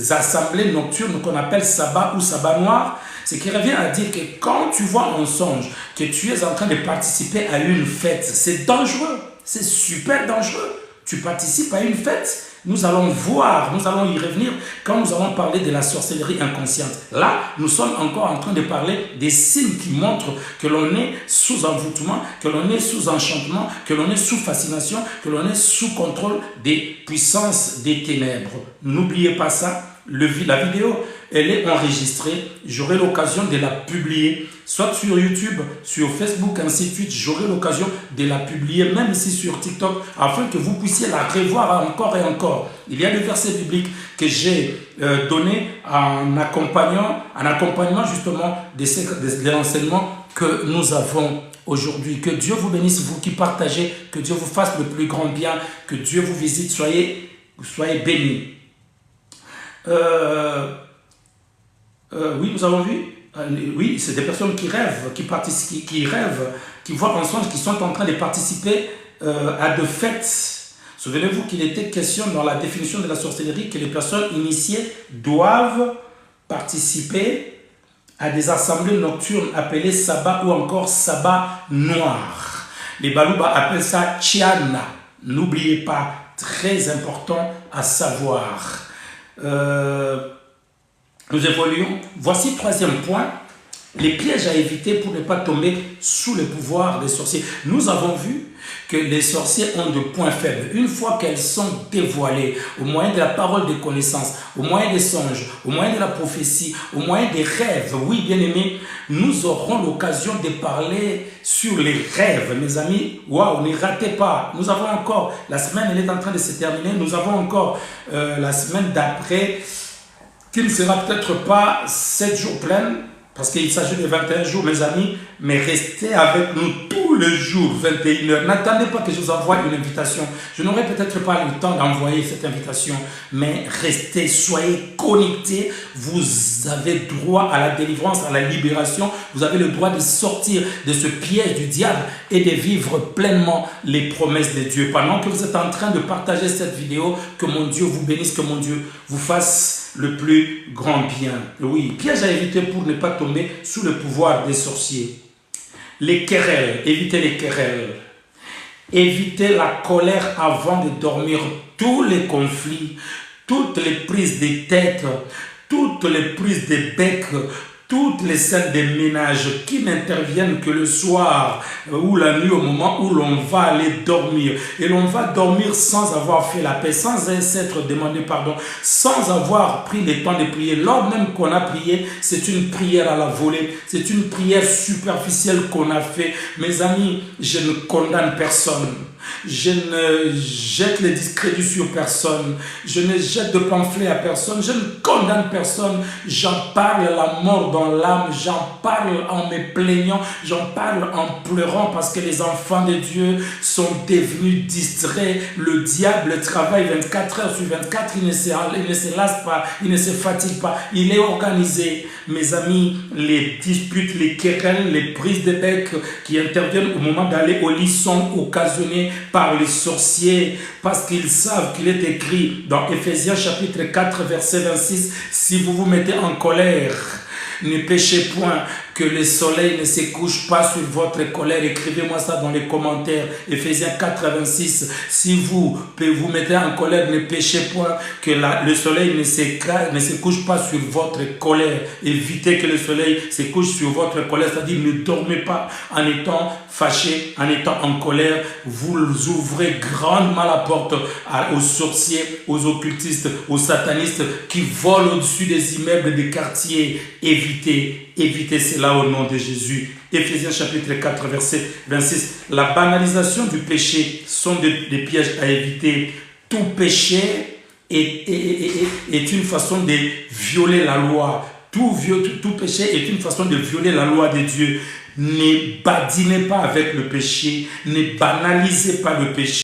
assemblées nocturnes qu'on appelle sabbat ou sabbat noir. Ce qui revient à dire que quand tu vois en songe que tu es en train de participer à une fête, c'est dangereux, c'est super dangereux. Tu participes à une fête. Nous allons voir, nous allons y revenir quand nous allons parler de la sorcellerie inconsciente. Là, nous sommes encore en train de parler des signes qui montrent que l'on est sous envoûtement, que l'on est sous enchantement, que l'on est sous fascination, que l'on est sous contrôle des puissances des ténèbres. N'oubliez pas ça. La vidéo, elle est enregistrée. J'aurai l'occasion de la publier, soit sur YouTube, sur Facebook, ainsi de suite. J'aurai l'occasion de la publier, même ici sur TikTok, afin que vous puissiez la revoir encore et encore. Il y a des versets bibliques que j'ai donnés en accompagnement justement de l'enseignement que nous avons aujourd'hui. Que Dieu vous bénisse, vous qui partagez, que Dieu vous fasse le plus grand bien, que Dieu vous visite, soyez bénis. Oui, nous avons vu. Oui, c'est des personnes qui rêvent, qui participent, qui rêvent, qui voient ensemble, qui sont en train de participer à de fêtes. Souvenez-vous qu'il était question dans la définition de la sorcellerie que les personnes initiées doivent participer à des assemblées nocturnes appelées sabbat ou encore sabbat noir. Les Balouba appellent ça Chiana. N'oubliez pas, très important à savoir. Nous évoluons. Voici troisième point. Les pièges à éviter pour ne pas tomber sous le pouvoir des sorciers. Nous avons vu que les sorciers ont de points faibles. Une fois qu'elles sont dévoilées, au moyen de la parole de connaissance, au moyen des songes, au moyen de la prophétie, au moyen des rêves, oui, bien aimés, nous aurons l'occasion de parler sur les rêves, mes amis. Waouh, ne ratez pas. Nous avons encore, la semaine, elle est en train de se terminer. Nous avons encore la semaine d'après, qui ne sera peut-être pas 7 jours pleins, parce qu'il s'agit de 21 jours, mes amis, mais restez avec nous tous les jours, 21h. N'attendez pas que je vous envoie une invitation. Je n'aurai peut-être pas le temps d'envoyer cette invitation, mais restez, soyez connectés. Vous avez droit à la délivrance, à la libération. Vous avez le droit de sortir de ce piège du diable et de vivre pleinement les promesses de Dieu. Pendant que vous êtes en train de partager cette vidéo, que mon Dieu vous bénisse, que mon Dieu vous fasse le plus grand bien. Oui, piège à éviter pour ne pas tomber sous le pouvoir des sorciers. Les querelles, évitez les querelles. Évitez la colère avant de dormir. Tous les conflits, toutes les prises de tête, toutes les prises de bec, toutes les scènes de ménage qui n'interviennent que le soir ou la nuit au moment où l'on va aller dormir. Et l'on va dormir sans avoir fait la paix, sans s'être demandé pardon, sans avoir pris le temps de prier. Lors même qu'on a prié, c'est une prière à la volée, c'est une prière superficielle qu'on a fait. Mes amis, je ne condamne personne. Je ne jette les discrédits sur personne. Je ne jette de pamphlets à personne. Je ne condamne personne. J'en parle la mort dans l'âme. J'en parle en me plaignant. J'en parle en pleurant parce que les enfants de Dieu sont devenus distraits. Le diable travaille 24 heures sur 24. Il ne se lasse pas. Il ne se fatigue pas. Il est organisé. Mes amis, les disputes, les querelles, les prises de bec qui interviennent au moment d'aller au lit sont occasionnées par les sorciers, parce qu'ils savent qu'il est écrit dans Ephésiens chapitre 4 verset 26, si vous vous mettez en colère, ne péchez point, que le soleil ne se couche pas sur votre colère. Écrivez-moi ça dans les commentaires. Ephésiens 4 26. Si vous vous mettez en colère, ne péchez point, que le soleil ne se couche pas sur votre colère. Évitez que le soleil se couche sur votre colère. C'est-à-dire, ne dormez pas en étant fâché, en étant en colère. Vous ouvrez grandement la porte aux sorciers, aux occultistes, aux satanistes qui volent au-dessus des immeubles des quartiers. Évitez cela au nom de Jésus. Ephésiens chapitre 4 verset 26. La banalisation du péché sont des pièges à éviter. Tout péché est une façon de violer la loi. Tout péché est une façon de violer la loi de Dieu. Ne badinez pas avec le péché. Ne banalisez pas le péché.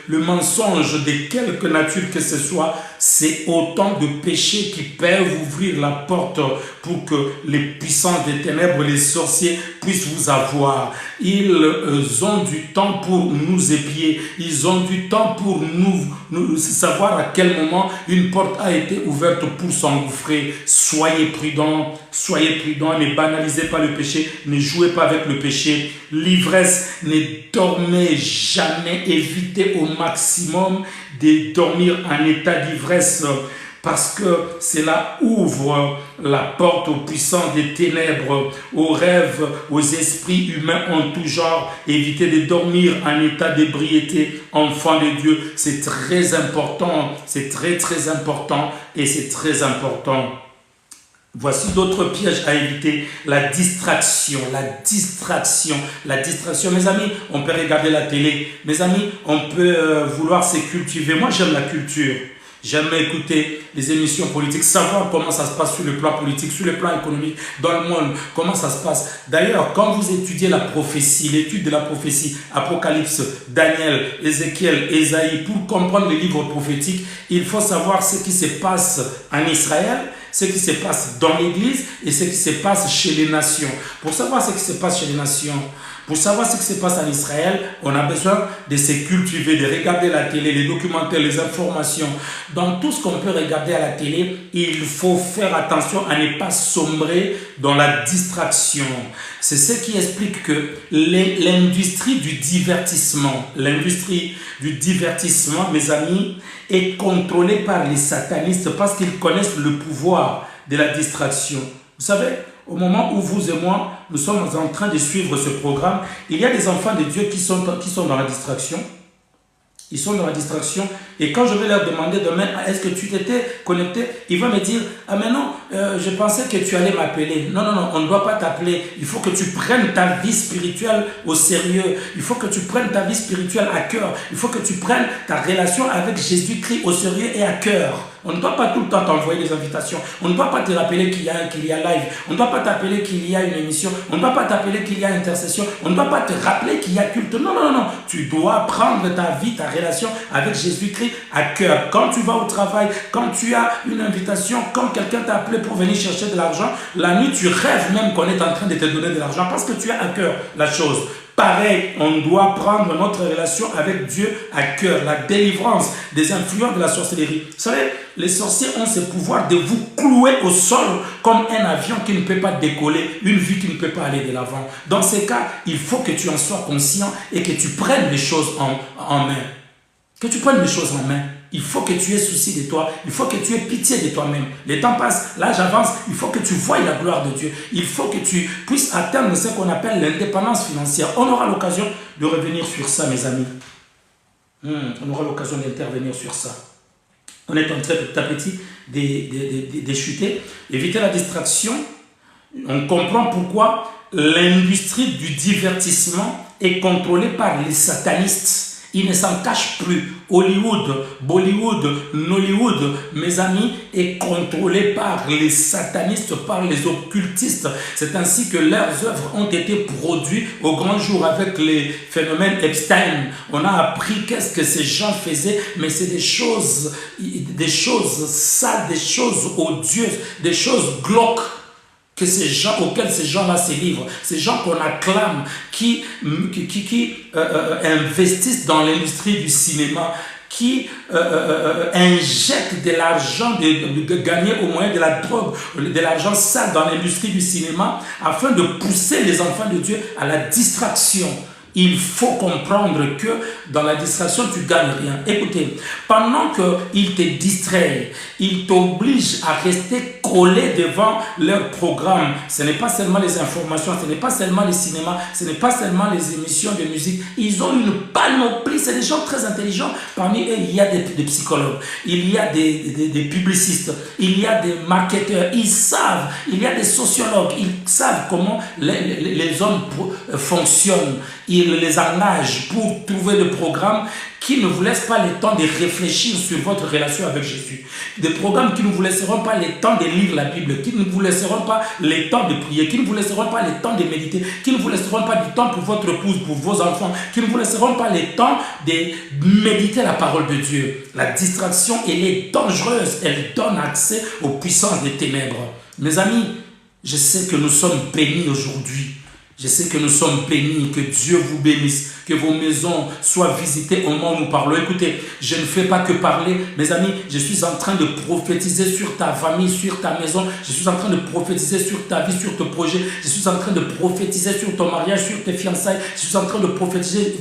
Le mensonge de quelque nature que ce soit, c'est autant de péchés qui peuvent ouvrir la porte pour que les puissances des ténèbres, les sorciers puissent vous avoir. Ils ont du temps pour nous épier. Ils ont du temps pour nous savoir à quel moment une porte a été ouverte pour s'engouffrer. Soyez prudents, ne banalisez pas le péché, ne jouez pas avec le péché. L'ivresse, ne dormez jamais, évitez au maximum de dormir en état d'ivresse parce que cela ouvre la porte aux puissances des ténèbres, aux rêves, aux esprits humains en tout genre. Évitez de dormir en état d'ébriété, enfant de Dieu. C'est très important, c'est très important et c'est très important. Voici d'autres pièges à éviter. La distraction. Mes amis, on peut regarder la télé. Mes amis, on peut vouloir se cultiver. Moi, j'aime la culture. J'aime écouter les émissions politiques, savoir comment ça se passe sur le plan politique, sur le plan économique, dans le monde, comment ça se passe. D'ailleurs, quand vous étudiez la prophétie, l'étude de la prophétie, Apocalypse, Daniel, Ézéchiel, Ésaïe, pour comprendre les livres prophétiques, il faut savoir ce qui se passe en Israël, ce qui se passe dans l'Église et ce qui se passe chez les nations. Pour savoir ce qui se passe chez les nations, pour savoir ce qui se passe en Israël, on a besoin de se cultiver, de regarder la télé, les documentaires, les informations. Dans tout ce qu'on peut regarder à la télé, il faut faire attention à ne pas sombrer dans la distraction. C'est ce qui explique que l'industrie du divertissement, mes amis, est contrôlée par les satanistes parce qu'ils connaissent le pouvoir de la distraction. Vous savez, au moment où vous et moi, nous sommes en train de suivre ce programme, il y a des enfants de Dieu qui sont dans la distraction. Ils sont dans la distraction. Et quand je vais leur demander demain, est-ce que tu t'étais connecté? Ils vont me dire, ah mais non, je pensais que tu allais m'appeler. Non, on ne doit pas t'appeler. Il faut que tu prennes ta vie spirituelle au sérieux. Il faut que tu prennes ta vie spirituelle à cœur. Il faut que tu prennes ta relation avec Jésus-Christ au sérieux et à cœur. On ne doit pas tout le temps t'envoyer des invitations. On ne doit pas te rappeler qu'il y a live. On ne doit pas t'appeler qu'il y a une émission. On ne doit pas t'appeler qu'il y a intercession. On ne doit pas te rappeler qu'il y a culte. Non. Tu dois prendre ta vie, ta relation avec Jésus-Christ à cœur. Quand tu vas au travail, quand tu as une invitation, quand quelqu'un t'a appelé pour venir chercher de l'argent, la nuit tu rêves même qu'on est en train de te donner de l'argent parce que tu as à cœur la chose. Pareil, on doit prendre notre relation avec Dieu à cœur, la délivrance des influences de la sorcellerie. Vous savez, les sorciers ont ce pouvoir de vous clouer au sol comme un avion qui ne peut pas décoller, une vie qui ne peut pas aller de l'avant. Dans ces cas, il faut que tu en sois conscient et que tu prennes les choses en main. Que tu prennes les choses en main. Il faut que tu aies souci de toi. Il faut que tu aies pitié de toi-même. Le temps passe, l'âge avance. Il faut que tu voies la gloire de Dieu. Il faut que tu puisses atteindre ce qu'on appelle l'indépendance financière. On aura l'occasion de revenir sur ça, mes amis. On aura l'occasion d'intervenir sur ça. On est en train petit à petit de chuter. Éviter la distraction. On comprend pourquoi l'industrie du divertissement est contrôlée par les satanistes. Ils ne s'en cachent plus. Hollywood, Bollywood, Nollywood, mes amis, est contrôlé par les satanistes, par les occultistes. C'est ainsi que leurs œuvres ont été produites au grand jour avec les phénomènes Epstein. On a appris qu'est-ce que ces gens faisaient, mais c'est des choses sales, des choses odieuses, des choses glauques. Auxquels ces gens-là se livrent, ces gens qu'on acclame, qui investissent dans l'industrie du cinéma, qui injectent de l'argent, de gagner au moyen de la drogue, de l'argent sale dans l'industrie du cinéma, afin de pousser les enfants de Dieu à la distraction. Il faut comprendre que dans la distraction, tu ne gagnes rien. Écoutez, pendant qu'ils te distraient, ils t'obligent à rester collé devant leur programme. Ce n'est pas seulement les informations, ce n'est pas seulement les cinémas, ce n'est pas seulement les émissions de musique. Ils ont une panoplie, c'est des gens très intelligents. Parmi eux, il y a des psychologues, il y a des publicistes, il y a des marketeurs, ils savent, il y a des sociologues, ils savent comment les hommes fonctionnent. Ils les engagent pour trouver des programmes qui ne vous laissent pas le temps de réfléchir sur votre relation avec Jésus. Des programmes qui ne vous laisseront pas le temps de lire la Bible, qui ne vous laisseront pas le temps de prier, qui ne vous laisseront pas le temps de méditer, qui ne vous laisseront pas du temps pour votre épouse, pour vos enfants, qui ne vous laisseront pas le temps de méditer la parole de Dieu. La distraction, elle est dangereuse. Elle donne accès aux puissances des ténèbres. Mes amis, je sais que nous sommes bénis aujourd'hui. Je sais que nous sommes bénis, que Dieu vous bénisse, que vos maisons soient visitées au moment où nous parlons. Écoutez, je ne fais pas que parler, mes amis, je suis en train de prophétiser sur ta famille, sur ta maison, je suis en train de prophétiser sur ta vie, sur tes projets, je suis en train de prophétiser sur ton mariage, sur tes fiançailles, je suis en train de prophétiser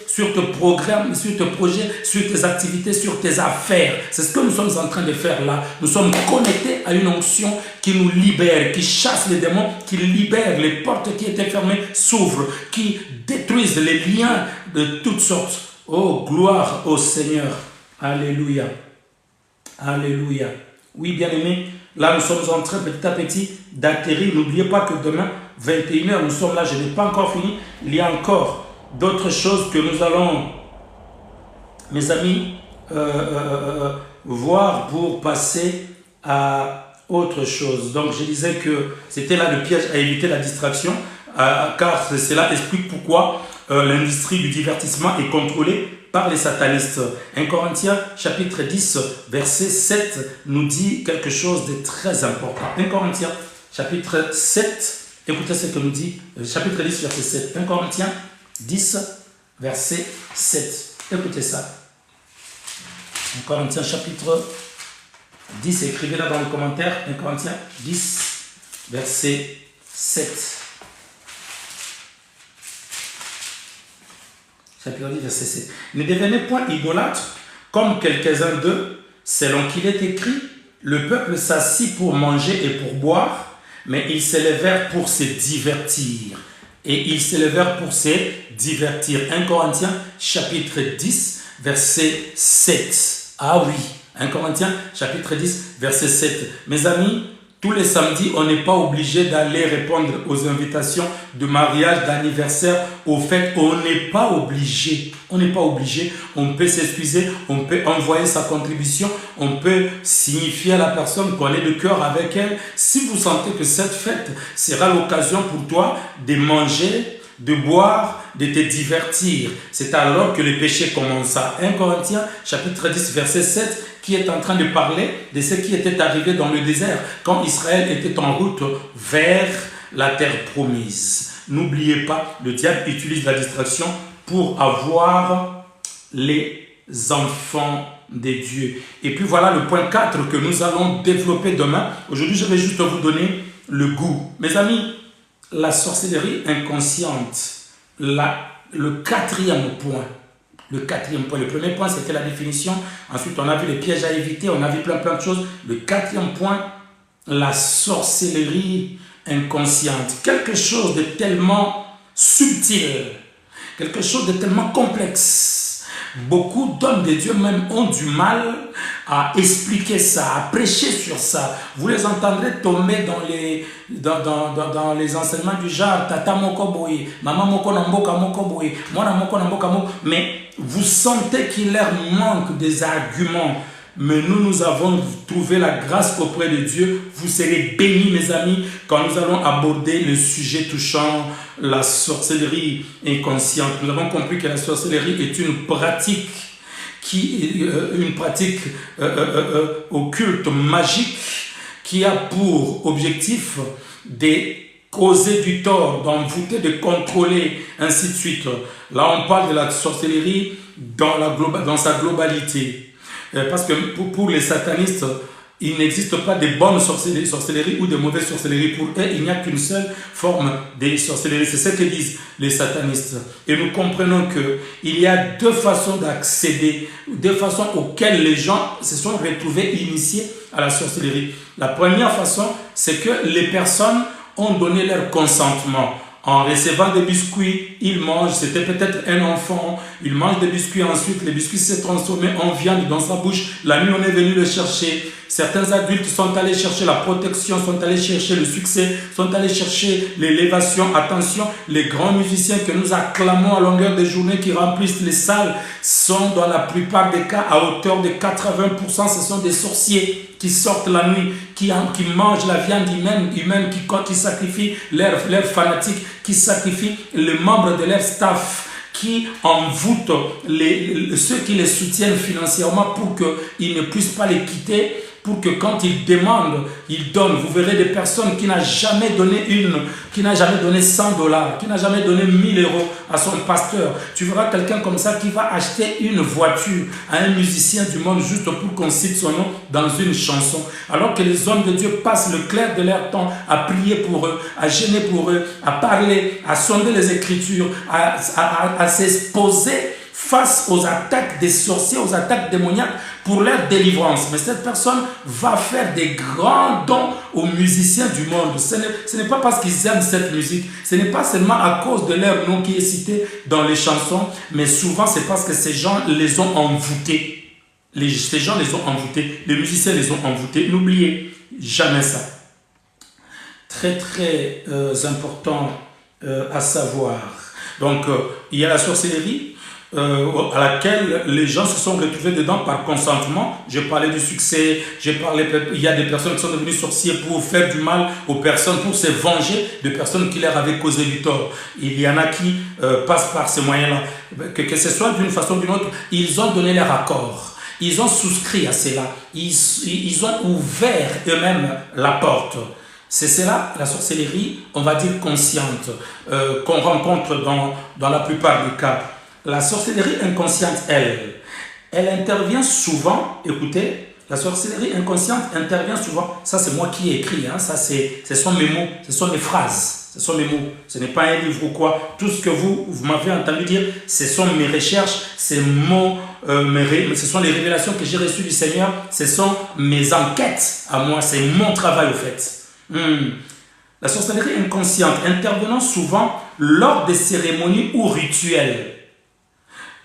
sur tes programmes, sur tes projets, sur tes activités, sur tes affaires. C'est ce que nous sommes en train de faire là. Nous sommes connectés à une onction qui nous libère, qui chasse les démons, qui libère les portes qui étaient fermées, s'ouvrent, qui détruisent les liens de toutes sortes. Oh, gloire au Seigneur. Alléluia. Alléluia. Oui, bien-aimés, là nous sommes en train petit à petit d'atterrir. N'oubliez pas que demain, 21h, nous sommes là, je n'ai pas encore fini. Il y a encore d'autres choses que nous allons, mes amis, voir pour passer à autre chose. Donc je disais que c'était là le piège à éviter la distraction, car cela explique pourquoi l'industrie du divertissement est contrôlée par les satanistes. 1 Corinthiens chapitre 10 verset 7 nous dit quelque chose de très important. 1 Corinthiens chapitre 7, écoutez ce que nous dit, chapitre 10 verset 7. 1 Corinthiens 10 verset 7. Écoutez ça. 1 Corinthiens chapitre 10, écrivez-la dans les commentaires. 1 Corinthiens 10 verset 7. Chapitre 10, verset 7. Ne devenez point idolâtres, comme quelques-uns d'eux, selon qu'il est écrit, le peuple s'assit pour manger et pour boire, mais ils s'élevèrent pour se divertir. Et ils s'élevèrent pour se divertir. 1 Corinthiens, chapitre 10, verset 7. Ah oui, 1 Corinthiens, chapitre 10, verset 7. Mes amis, tous les samedis, on n'est pas obligé d'aller répondre aux invitations de mariage, d'anniversaire. Au fait, on n'est pas obligé. On n'est pas obligé. On peut s'excuser, on peut envoyer sa contribution, on peut signifier à la personne qu'on est de cœur avec elle. Si vous sentez que cette fête sera l'occasion pour toi de manger, de boire, de te divertir, c'est alors que le péché commence. 1 Corinthiens, chapitre 10, verset 7, qui est en train de parler de ce qui était arrivé dans le désert quand Israël était en route vers la terre promise. N'oubliez pas, le diable utilise la distraction pour avoir les enfants de Dieu. Et puis voilà le point 4 que nous allons développer demain. Aujourd'hui, je vais juste vous donner le goût. Mes amis, la sorcellerie inconsciente, le quatrième point. Le quatrième point. Le premier point, c'était la définition. Ensuite, on a vu les pièges à éviter. On a vu plein de choses. Le quatrième point, la sorcellerie inconsciente. Quelque chose de tellement subtil. Quelque chose de tellement complexe. Beaucoup d'hommes de Dieu même ont du mal à expliquer ça, à prêcher sur ça. Vous les entendrez tomber dans les enseignements du genre Tata moko boye, Maman moko namboka moko boye, Mwana moko namboka moko. Mais vous sentez qu'il leur manque des arguments. Mais nous avons trouvé la grâce auprès de Dieu. Vous serez bénis, mes amis, quand nous allons aborder le sujet touchant la sorcellerie inconsciente. Nous avons compris que la sorcellerie est une pratique occulte, magique, qui a pour objectif de causer du tort, d'envoûter, de contrôler, ainsi de suite. Là, on parle de la sorcellerie dans sa globalité. Parce que pour les satanistes, il n'existe pas de bonnes sorcelleries ou de mauvaises sorcelleries. Pour eux, il n'y a qu'une seule forme de sorcellerie. C'est ce que disent les satanistes. Et nous comprenons qu'il y a deux façons d'accéder, deux façons auxquelles les gens se sont retrouvés initiés à la sorcellerie. La première façon, c'est que les personnes ont donné leur consentement. En recevant des biscuits, il mange, c'était peut-être un enfant, il mange des biscuits, ensuite les biscuits s'est transformé en viande dans sa bouche, la nuit on est venu le chercher. Certains adultes sont allés chercher la protection, sont allés chercher le succès, sont allés chercher l'élévation. Attention, les grands musiciens que nous acclamons à longueur de journée qui remplissent les salles sont dans la plupart des cas à hauteur de 80%, ce sont des sorciers qui sortent la nuit, qui mangent la viande humaine qui sacrifient leurs fanatiques, qui sacrifient les membres de leur staff, qui envoûtent ceux qui les soutiennent financièrement pour qu'ils ne puissent pas les quitter, pour que quand ils demandent, ils donnent. Vous verrez des personnes qui n'ont jamais donné qui n'a jamais donné $100, qui n'a jamais donné 1000 euros à son pasteur. Tu verras quelqu'un comme ça qui va acheter une voiture à un musicien du monde juste pour qu'on cite son nom dans une chanson. Alors que les hommes de Dieu passent le clair de leur temps à prier pour eux, à gêner pour eux, à parler, à sonder les Écritures, à s'exposer face aux attaques des sorciers, aux attaques démoniaques pour leur délivrance. Mais cette personne va faire des grands dons aux musiciens du monde. Ce n'est pas parce qu'ils aiment cette musique, ce n'est pas seulement à cause de leur nom qui est cité dans les chansons, mais souvent c'est parce que ces gens les ont envoûtés. Ces gens les ont envoûtés, les musiciens les ont envoûtés. N'oubliez jamais ça. Très important à savoir. Donc, il y a la sorcellerie. à laquelle les gens se sont retrouvés dedans par consentement. J'ai parlé du succès, il y a des personnes qui sont devenues sorcières pour faire du mal aux personnes, pour se venger de personnes qui leur avaient causé du tort. Il y en a qui passent par ces moyens-là. Que ce soit d'une façon ou d'une autre, ils ont donné leur accord. Ils ont souscrit à cela. Ils ont ouvert eux-mêmes la porte. C'est cela, la sorcellerie, on va dire consciente, qu'on rencontre dans la plupart des cas. La sorcellerie inconsciente, elle intervient souvent, écoutez, la sorcellerie inconsciente intervient souvent, ça c'est moi qui ai écrit, hein, ça ce sont mes mots, ce sont mes phrases, ce sont mes mots, ce n'est pas un livre ou quoi, tout ce que vous m'avez entendu dire, ce sont mes recherches, ce sont les révélations que j'ai reçues du Seigneur, ce sont mes enquêtes à moi, c'est mon travail au fait. La sorcellerie inconsciente intervenant souvent lors des cérémonies ou rituels.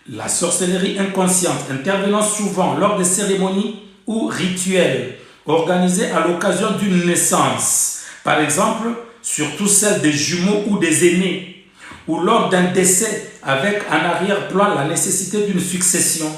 La sorcellerie inconsciente intervenant souvent lors des cérémonies ou rituels organisés à l'occasion d'une naissance. Par exemple, surtout celle des jumeaux ou des aînés, ou lors d'un décès avec en arrière-plan la nécessité d'une succession,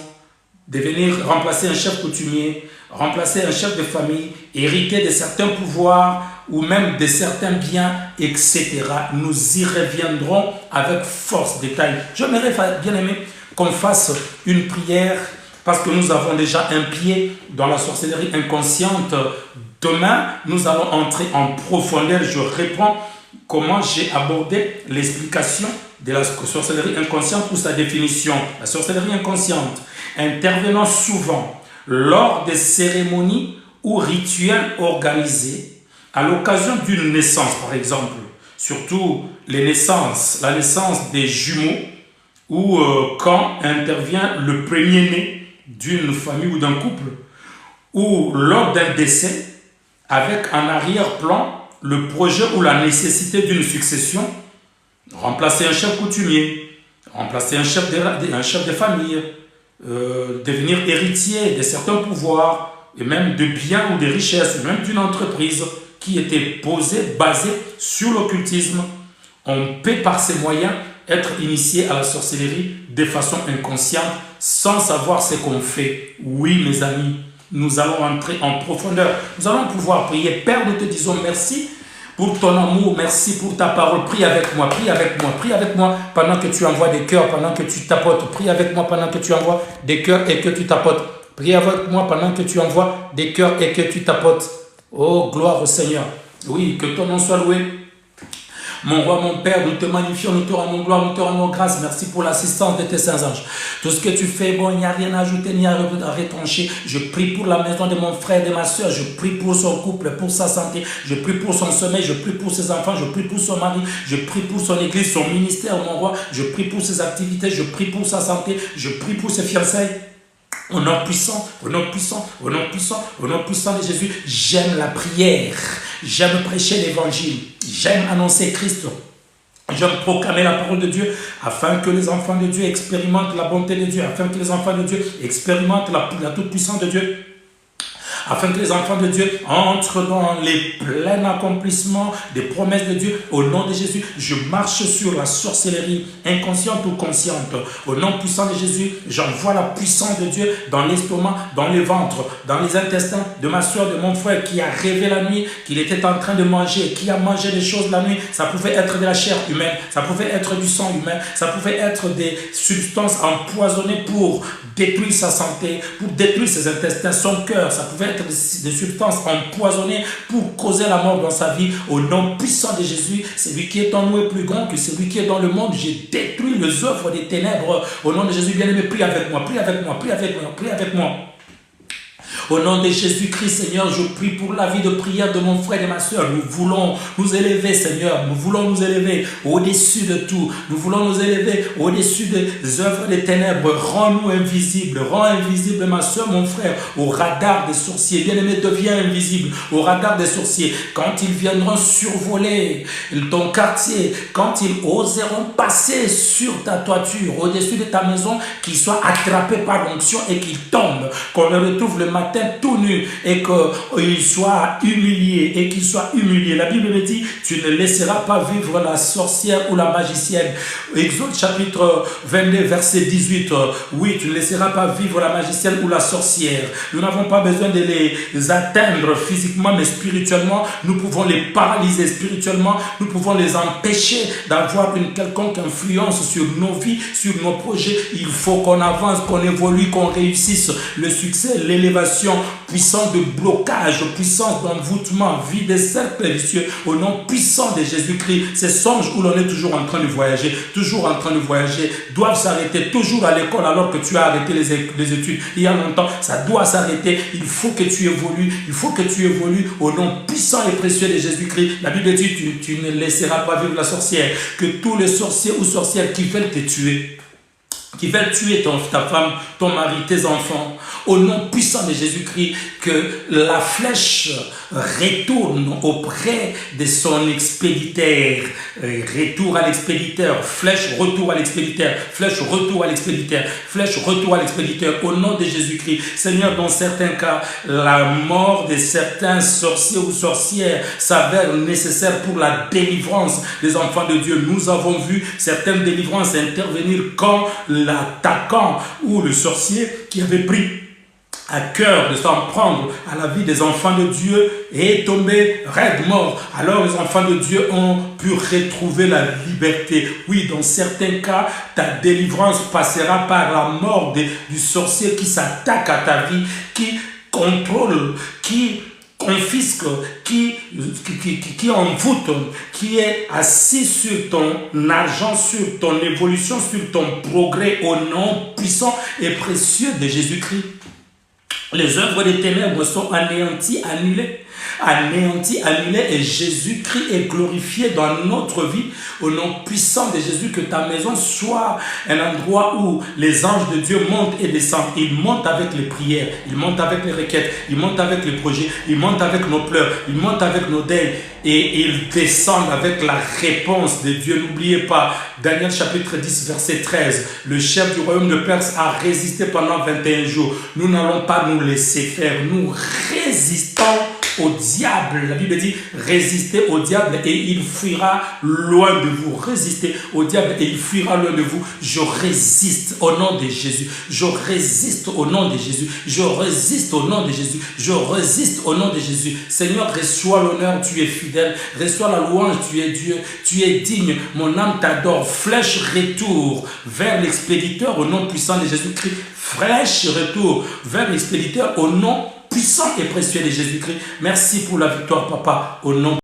de venir remplacer un chef coutumier, remplacer un chef de famille, hériter de certains pouvoirs ou même de certains biens, etc. Nous y reviendrons avec force, détail. J'aimerais bien aimé qu'on fasse une prière parce que nous avons déjà un pied dans la sorcellerie inconsciente. Demain, nous allons entrer en profondeur. Je réponds comment j'ai abordé l'explication de la sorcellerie inconsciente ou sa définition. La sorcellerie inconsciente intervenant souvent lors des cérémonies ou rituels organisés à l'occasion d'une naissance, par exemple, surtout la naissance des jumeaux, ou quand intervient le premier-né d'une famille ou d'un couple, ou lors d'un décès, avec en arrière-plan le projet ou la nécessité d'une succession, remplacer un chef coutumier, remplacer un chef de famille, devenir héritier de certains pouvoirs, et même de biens ou de richesses, même d'une entreprise qui était basée sur l'occultisme. On peut par ces moyens être initié à la sorcellerie de façon inconsciente sans savoir ce qu'on fait. Oui, mes amis, nous allons entrer en profondeur. Nous allons pouvoir prier. Père, nous te disons merci pour ton amour, merci pour ta parole. Prie avec moi, prie avec moi, prie avec moi pendant que tu envoies des cœurs, pendant que tu tapotes. Prie avec moi pendant que tu envoies des cœurs et que tu tapotes. Prie avec moi pendant que tu envoies des cœurs et que tu tapotes. Oh, gloire au Seigneur. Oui, que ton nom soit loué. Mon roi, mon Père, nous te magnifions, nous te rendons gloire, nous te rendons grâce. Merci pour l'assistance de tes saints anges. Tout ce que tu fais, bon, il n'y a rien à ajouter ni à retrancher. Je prie pour la maison de mon frère et de ma soeur. Je prie pour son couple, pour sa santé. Je prie pour son sommeil. Je prie pour ses enfants. Je prie pour son mari. Je prie pour son église, son ministère, mon roi. Je prie pour ses activités. Je prie pour sa santé. Je prie pour ses fiançailles. Au nom puissant, au nom puissant, au nom puissant, au nom puissant de Jésus, j'aime la prière, j'aime prêcher l'évangile, j'aime annoncer Christ, j'aime proclamer la parole de Dieu afin que les enfants de Dieu expérimentent la bonté de Dieu, afin que les enfants de Dieu expérimentent la toute-puissance de Dieu, afin que les enfants de Dieu entrent dans les pleins accomplissements des promesses de Dieu. Au nom de Jésus, je marche sur la sorcellerie, inconsciente ou consciente. Au nom puissant de Jésus, j'envoie la puissance de Dieu dans l'estomac, dans le ventre, dans les intestins de ma soeur, de mon frère qui a rêvé la nuit, qu'il était en train de manger, qui a mangé des choses la nuit. Ça pouvait être de la chair humaine, ça pouvait être du sang humain, ça pouvait être des substances empoisonnées pour détruire sa santé, pour détruire ses intestins, son cœur. Ça pouvait être des substances empoisonnées pour causer la mort dans sa vie. Au nom puissant de Jésus, celui qui est en nous est plus grand que celui qui est dans le monde. J'ai détruit les œuvres des ténèbres. Au nom de Jésus, bien-aimé, prie avec moi, prie avec moi, prie avec moi, prie avec moi. Au nom de Jésus-Christ, Seigneur, je prie pour la vie de prière de mon frère et de ma soeur. Nous voulons nous élever, Seigneur. Nous voulons nous élever au-dessus de tout. Nous voulons nous élever au-dessus des œuvres des ténèbres. Rends-nous invisibles. Rends invisible ma soeur, mon frère, au radar des sorciers. Bien-aimé, deviens invisible au radar des sorciers. Quand ils viendront survoler ton quartier, quand ils oseront passer sur ta toiture, au-dessus de ta maison, qu'ils soient attrapés par l'onction et qu'ils tombent. Qu'on les retrouve le matin tête tout nu et qu'il soit humilié La Bible me dit, tu ne laisseras pas vivre la sorcière ou la magicienne. Exode chapitre 22, verset 18. Oui, tu ne laisseras pas vivre la magicienne ou la sorcière. Nous n'avons pas besoin de les atteindre physiquement, mais spirituellement, nous pouvons les paralyser spirituellement, nous pouvons les empêcher d'avoir une quelconque influence sur nos vies, sur nos projets. Il faut qu'on avance, qu'on évolue, qu'on réussisse. Le succès, l'élévation, puissance de blocage, puissance d'envoûtement, vie des cercles vicieux, au nom puissant de Jésus-Christ. Ces songes où l'on est toujours en train de voyager, doivent s'arrêter. Toujours à l'école alors que tu as arrêté les études il y a longtemps, ça doit s'arrêter. Il faut que tu évolues, au nom puissant et précieux de Jésus-Christ. La Bible dit, tu ne laisseras pas vivre la sorcière. Que tous les sorciers ou sorcières qui veulent te tuer, qui veulent tuer ta femme, ton mari, tes enfants, au nom puissant de Jésus-Christ, que la flèche retourne auprès de son expéditeur. Retour à l'expéditeur, flèche, retour à l'expéditeur, flèche, retour à l'expéditeur, flèche, retour à l'expéditeur, au nom de Jésus-Christ. Seigneur, dans certains cas, la mort de certains sorciers ou sorcières s'avère nécessaire pour la délivrance des enfants de Dieu. Nous avons vu certaines délivrances intervenir quand l'attaquant ou le sorcier qui avait pris à cœur de s'en prendre à la vie des enfants de Dieu est tombé raide mort. Alors les enfants de Dieu ont pu retrouver la liberté. Oui, dans certains cas, ta délivrance passera par la mort du sorcier qui s'attaque à ta vie, qui contrôle, qui confisque, qui envoûte, qui est assis sur ton argent, sur ton évolution, sur ton progrès, au nom puissant et précieux de Jésus-Christ. Les œuvres des ténèbres sont anéanties, annulées, et Jésus-Christ est glorifié dans notre vie. Au nom puissant de Jésus, que ta maison soit un endroit où les anges de Dieu montent et descendent. Ils montent avec les prières, ils montent avec les requêtes, ils montent avec les projets, ils montent avec nos pleurs, ils montent avec nos deuils, et ils descendent avec la réponse de Dieu. N'oubliez pas, Daniel chapitre 10, verset 13, le chef du royaume de Perse a résisté pendant 21 jours. Nous n'allons pas nous laisser faire, nous résistons au diable. La Bible dit, résistez au diable et il fuira loin de vous. Résistez au diable et il fuira loin de vous. Je résiste au nom de Jésus. Je résiste au nom de Jésus. Je résiste au nom de Jésus. Je résiste au nom de Jésus. Seigneur, reçois l'honneur, tu es fidèle. Reçois la louange, tu es Dieu. Tu es digne. Mon âme t'adore. Flèche retour vers l'expéditeur au nom puissant de Jésus-Christ. Flèche retour vers l'expéditeur au nom puissant et précieux de Jésus-Christ. Merci pour la victoire, Papa, au nom